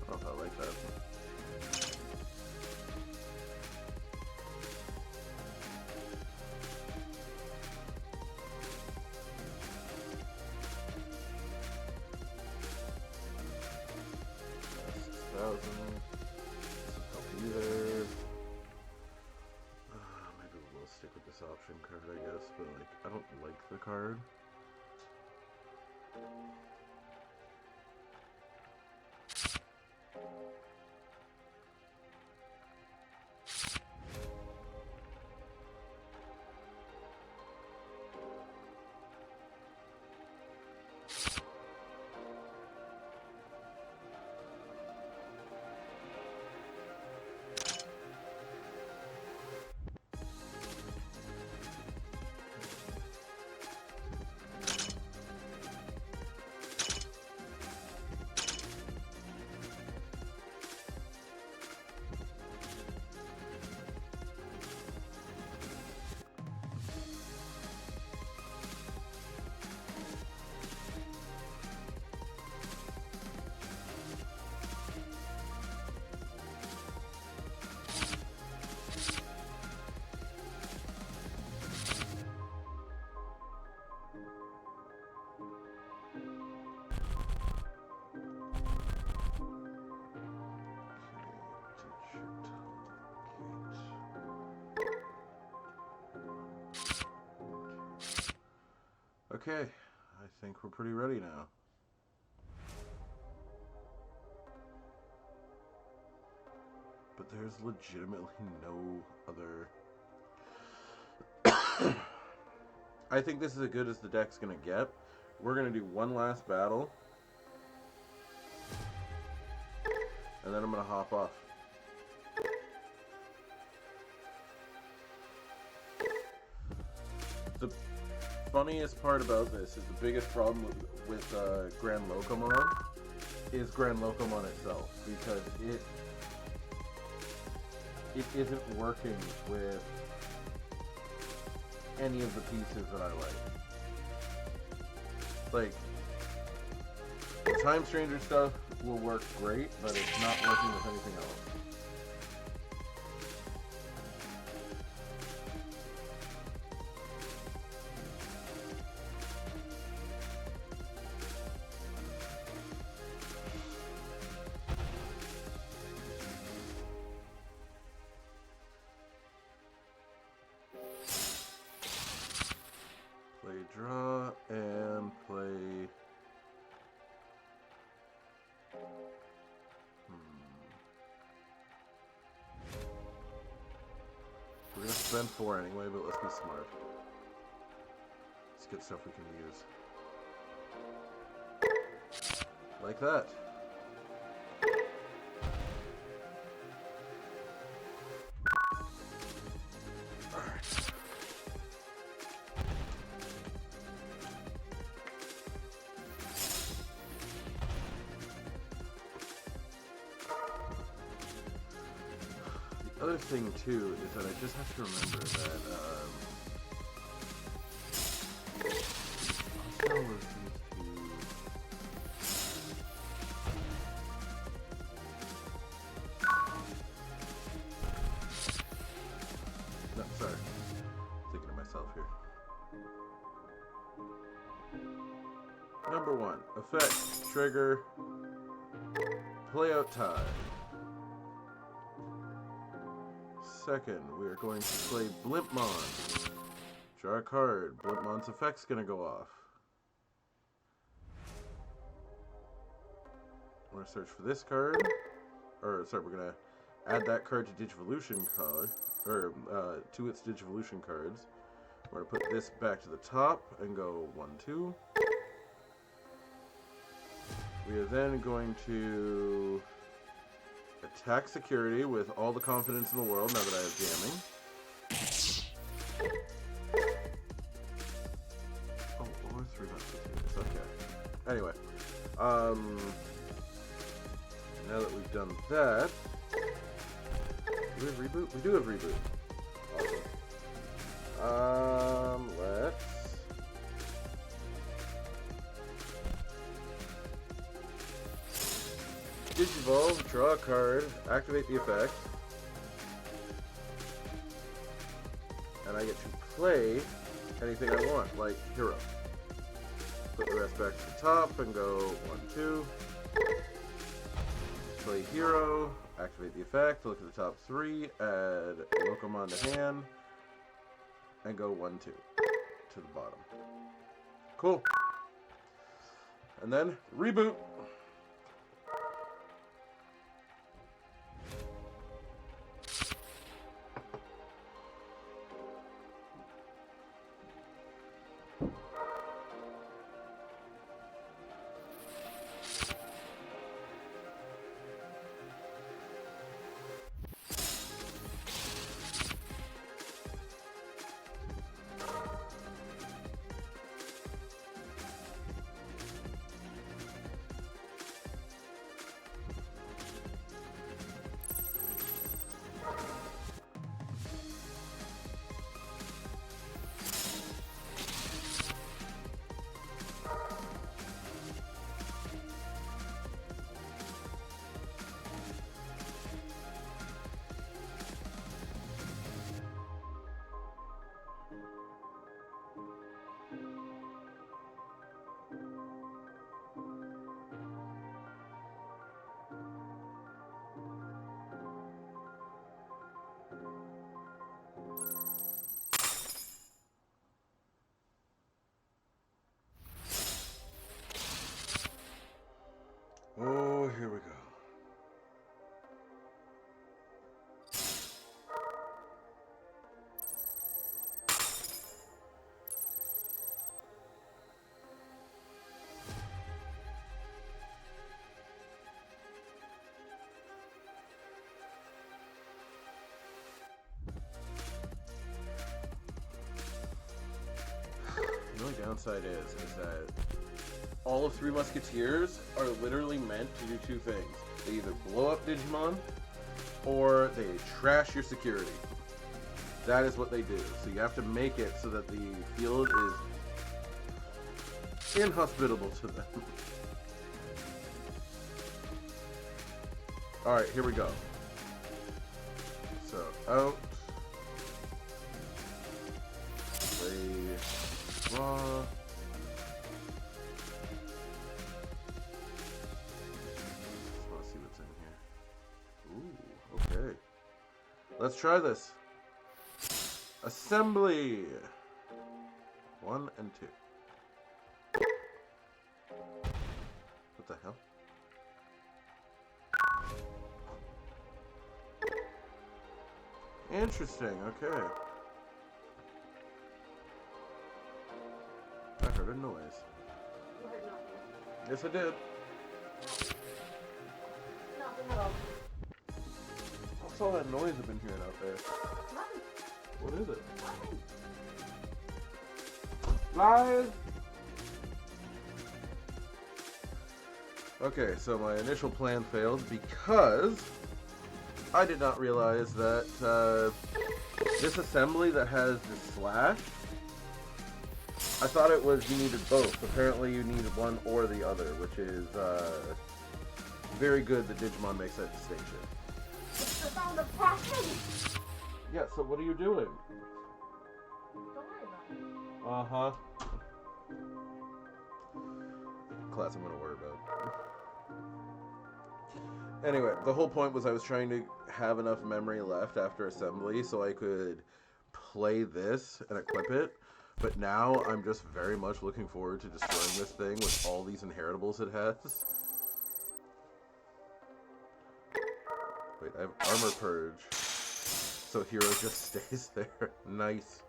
[SPEAKER 1] I don't know if I like that. Either. Maybe we'll stick with this option card, I guess, but like, I don't like the card. Okay, I think we're pretty ready now. But there's legitimately no other... I think this is as good as the deck's gonna get. We're gonna do one last battle. And then I'm gonna hop off. The funniest part about this is the biggest problem with GRANLOCOMON is GRANLOCOMON itself, because it isn't working with any of the pieces that I like. Like, the Time Stranger stuff will work great, but it's not working with anything else. Play draw and play. We're gonna spend 4 anyway, but let's be smart. Let's get stuff we can use. Like that. other thing too is that I just have to remember that I'll tell those things to... No, sorry. Thinking of myself here. Number 1, effect, trigger, playout time. Second, we are going to play Blimpmon. Draw a card. Blimpmon's effect's gonna go off. We're gonna search for this card. Or, sorry, we're gonna add that card to Digivolution card. Or, to its Digivolution cards. We're gonna put this back to the top and go 1, 2. We are then going to attack security with all the confidence in the world now that I have jamming. Oh, or 3 musketeers. Okay. Anyway, now that we've done that, do we have reboot? We do have reboot. Awesome. Let's Digivolve, draw a card, activate the effect, and I get to play anything I want, like hero. Put the rest back to the top and go 1, 2. Play hero, activate the effect, look at the top 3, add Locomon to hand, and go 1, 2 to the bottom. Cool. And then reboot. Oh, here we go. The only downside is that all of 3 Musketeers are literally meant to do 2 things. They either blow up Digimon, or they trash your security. That is what they do. So you have to make it so that the field is inhospitable to them. Alright, here we go. So, out. Play draw. Okay. Let's try this. Assembly. 1 and 2. What the hell? Interesting, okay. I heard a noise.
[SPEAKER 2] You heard nothing.
[SPEAKER 1] Yes, I did.
[SPEAKER 2] Nothing at all.
[SPEAKER 1] What's all that noise I've been hearing out there?
[SPEAKER 2] Nothing.
[SPEAKER 1] What is it?
[SPEAKER 2] Nothing.
[SPEAKER 1] Live! Okay, so my initial plan failed because I did not realize that this assembly that has the slash, I thought it was you needed both. Apparently you need one or the other, which is very good that Digimon makes that distinction.
[SPEAKER 2] It's the sound of passion.
[SPEAKER 1] Yeah, so what are you doing?
[SPEAKER 2] Don't worry about it.
[SPEAKER 1] Uh-huh. Class I'm gonna worry about. Anyway, the whole point was I was trying to have enough memory left after assembly so I could play this and equip it. But now I'm just very much looking forward to destroying this thing with all these inheritables it has. Wait, I have armor purge. So Hero just stays there. Nice.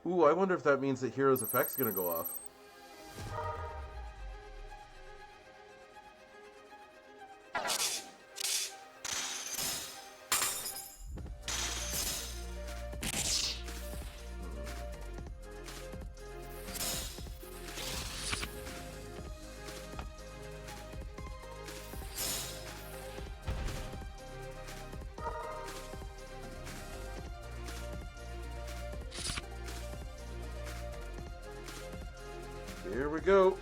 [SPEAKER 1] Ooh, I wonder if that means that Hero's effect's gonna go off. Here we go.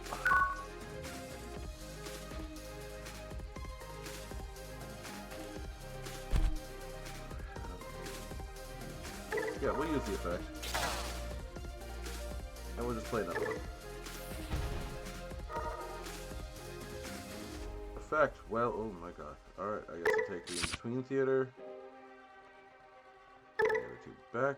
[SPEAKER 1] Yeah, we'll use the effect. And we'll just play another one. Effect. Well, oh my god. Alright, I guess I'll take the in-between theater. The other two back.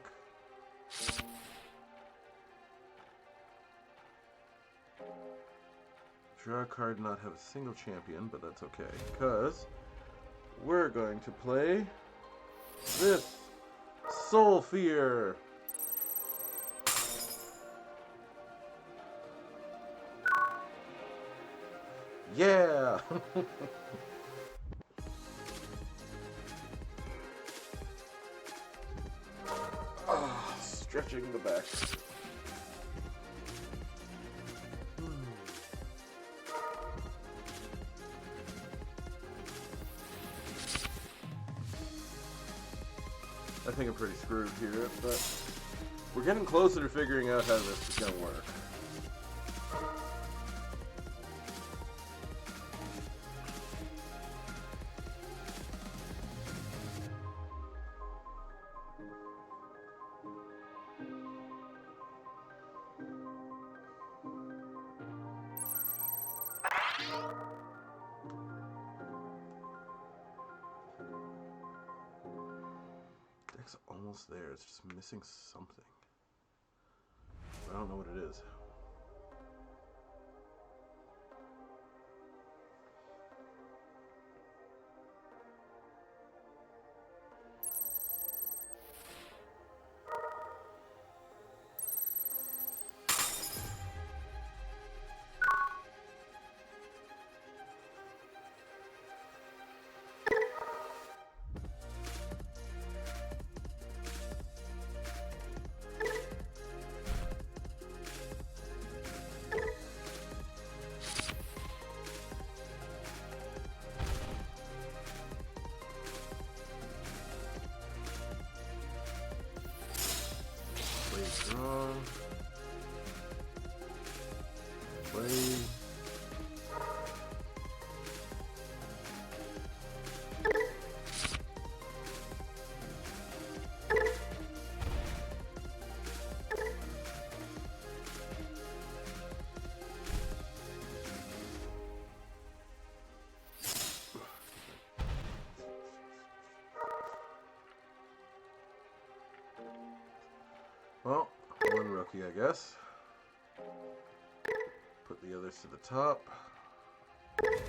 [SPEAKER 1] Draw a card, not have a single champion, but that's okay, because we're going to play this Soul Fear. Yeah! Stretching the back. I think I'm pretty screwed here, but we're getting closer to figuring out how this is going to work. It's almost there. It's just missing something. I don't know what it is. Draw. Play. Well, one rookie, I guess. Put the others to the top. There's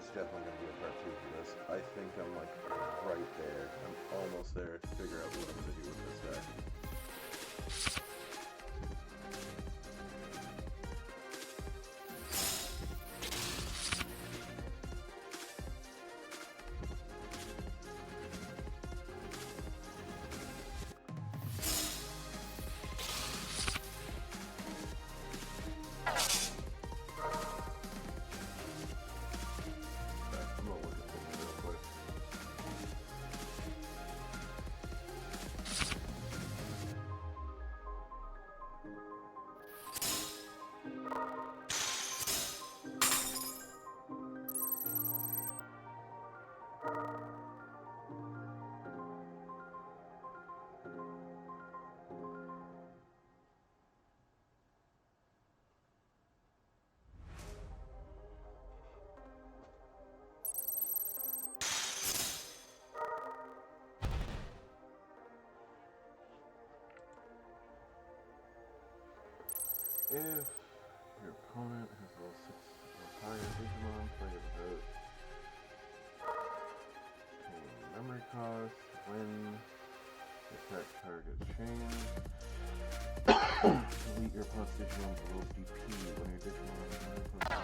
[SPEAKER 1] definitely going to be a part 2 for this. I think I'm like right there. I'm almost there to figure out what I'm going to do with this deck. if your opponent has level 6 or higher Digimon, play it without paying memory cost. When the attack target changed, delete your opponent's Digimon below DP when your Digimon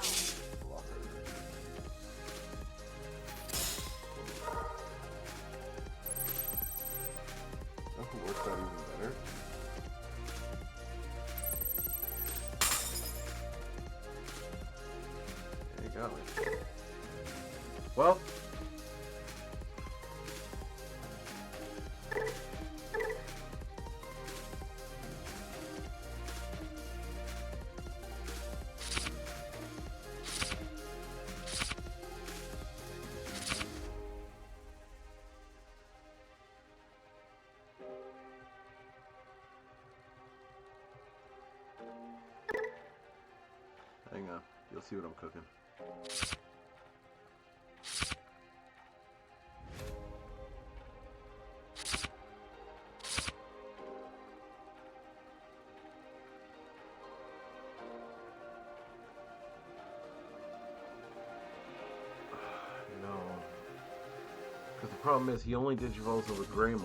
[SPEAKER 1] is blocker. Oh, works out even better. There you go. Well, hang on. You'll see what I'm cooking. No. Because the problem is he only digivolves over Greymons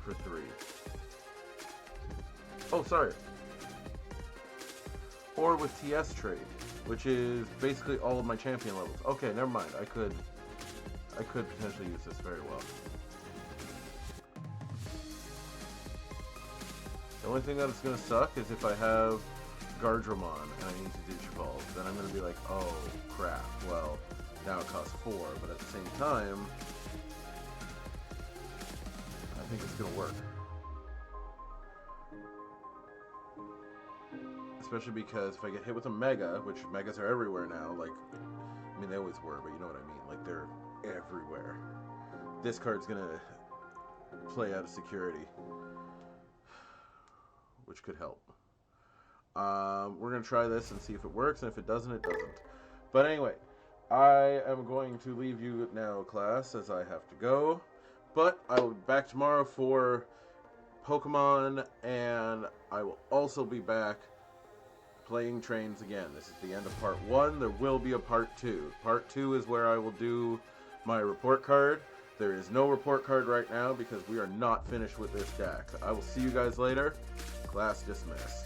[SPEAKER 1] for 3. Oh, sorry. Or with TS trade, which is basically all of my champion levels. Okay, never mind. I could potentially use this very well. The only thing that it's going to suck is if I have Gardramon and I need to digivolve, then I'm going to be like, oh crap, well, now it costs 4, but at the same time, I think it's going to work. Especially because if I get hit with a Mega, which Megas are everywhere now, like, I mean, they always were, but you know what I mean, like, they're everywhere. This card's gonna play out of security, which could help. We're gonna try this and see if it works, and if it doesn't, it doesn't. But anyway, I am going to leave you now, class, as I have to go. But I will be back tomorrow for Pokemon, and I will also be back playing trains again. This is the end of part 1. There will be a part 2. Part 2 is where I will do my report card. There is no report card right now because we are not finished with this deck. I will see you guys later. Class dismissed.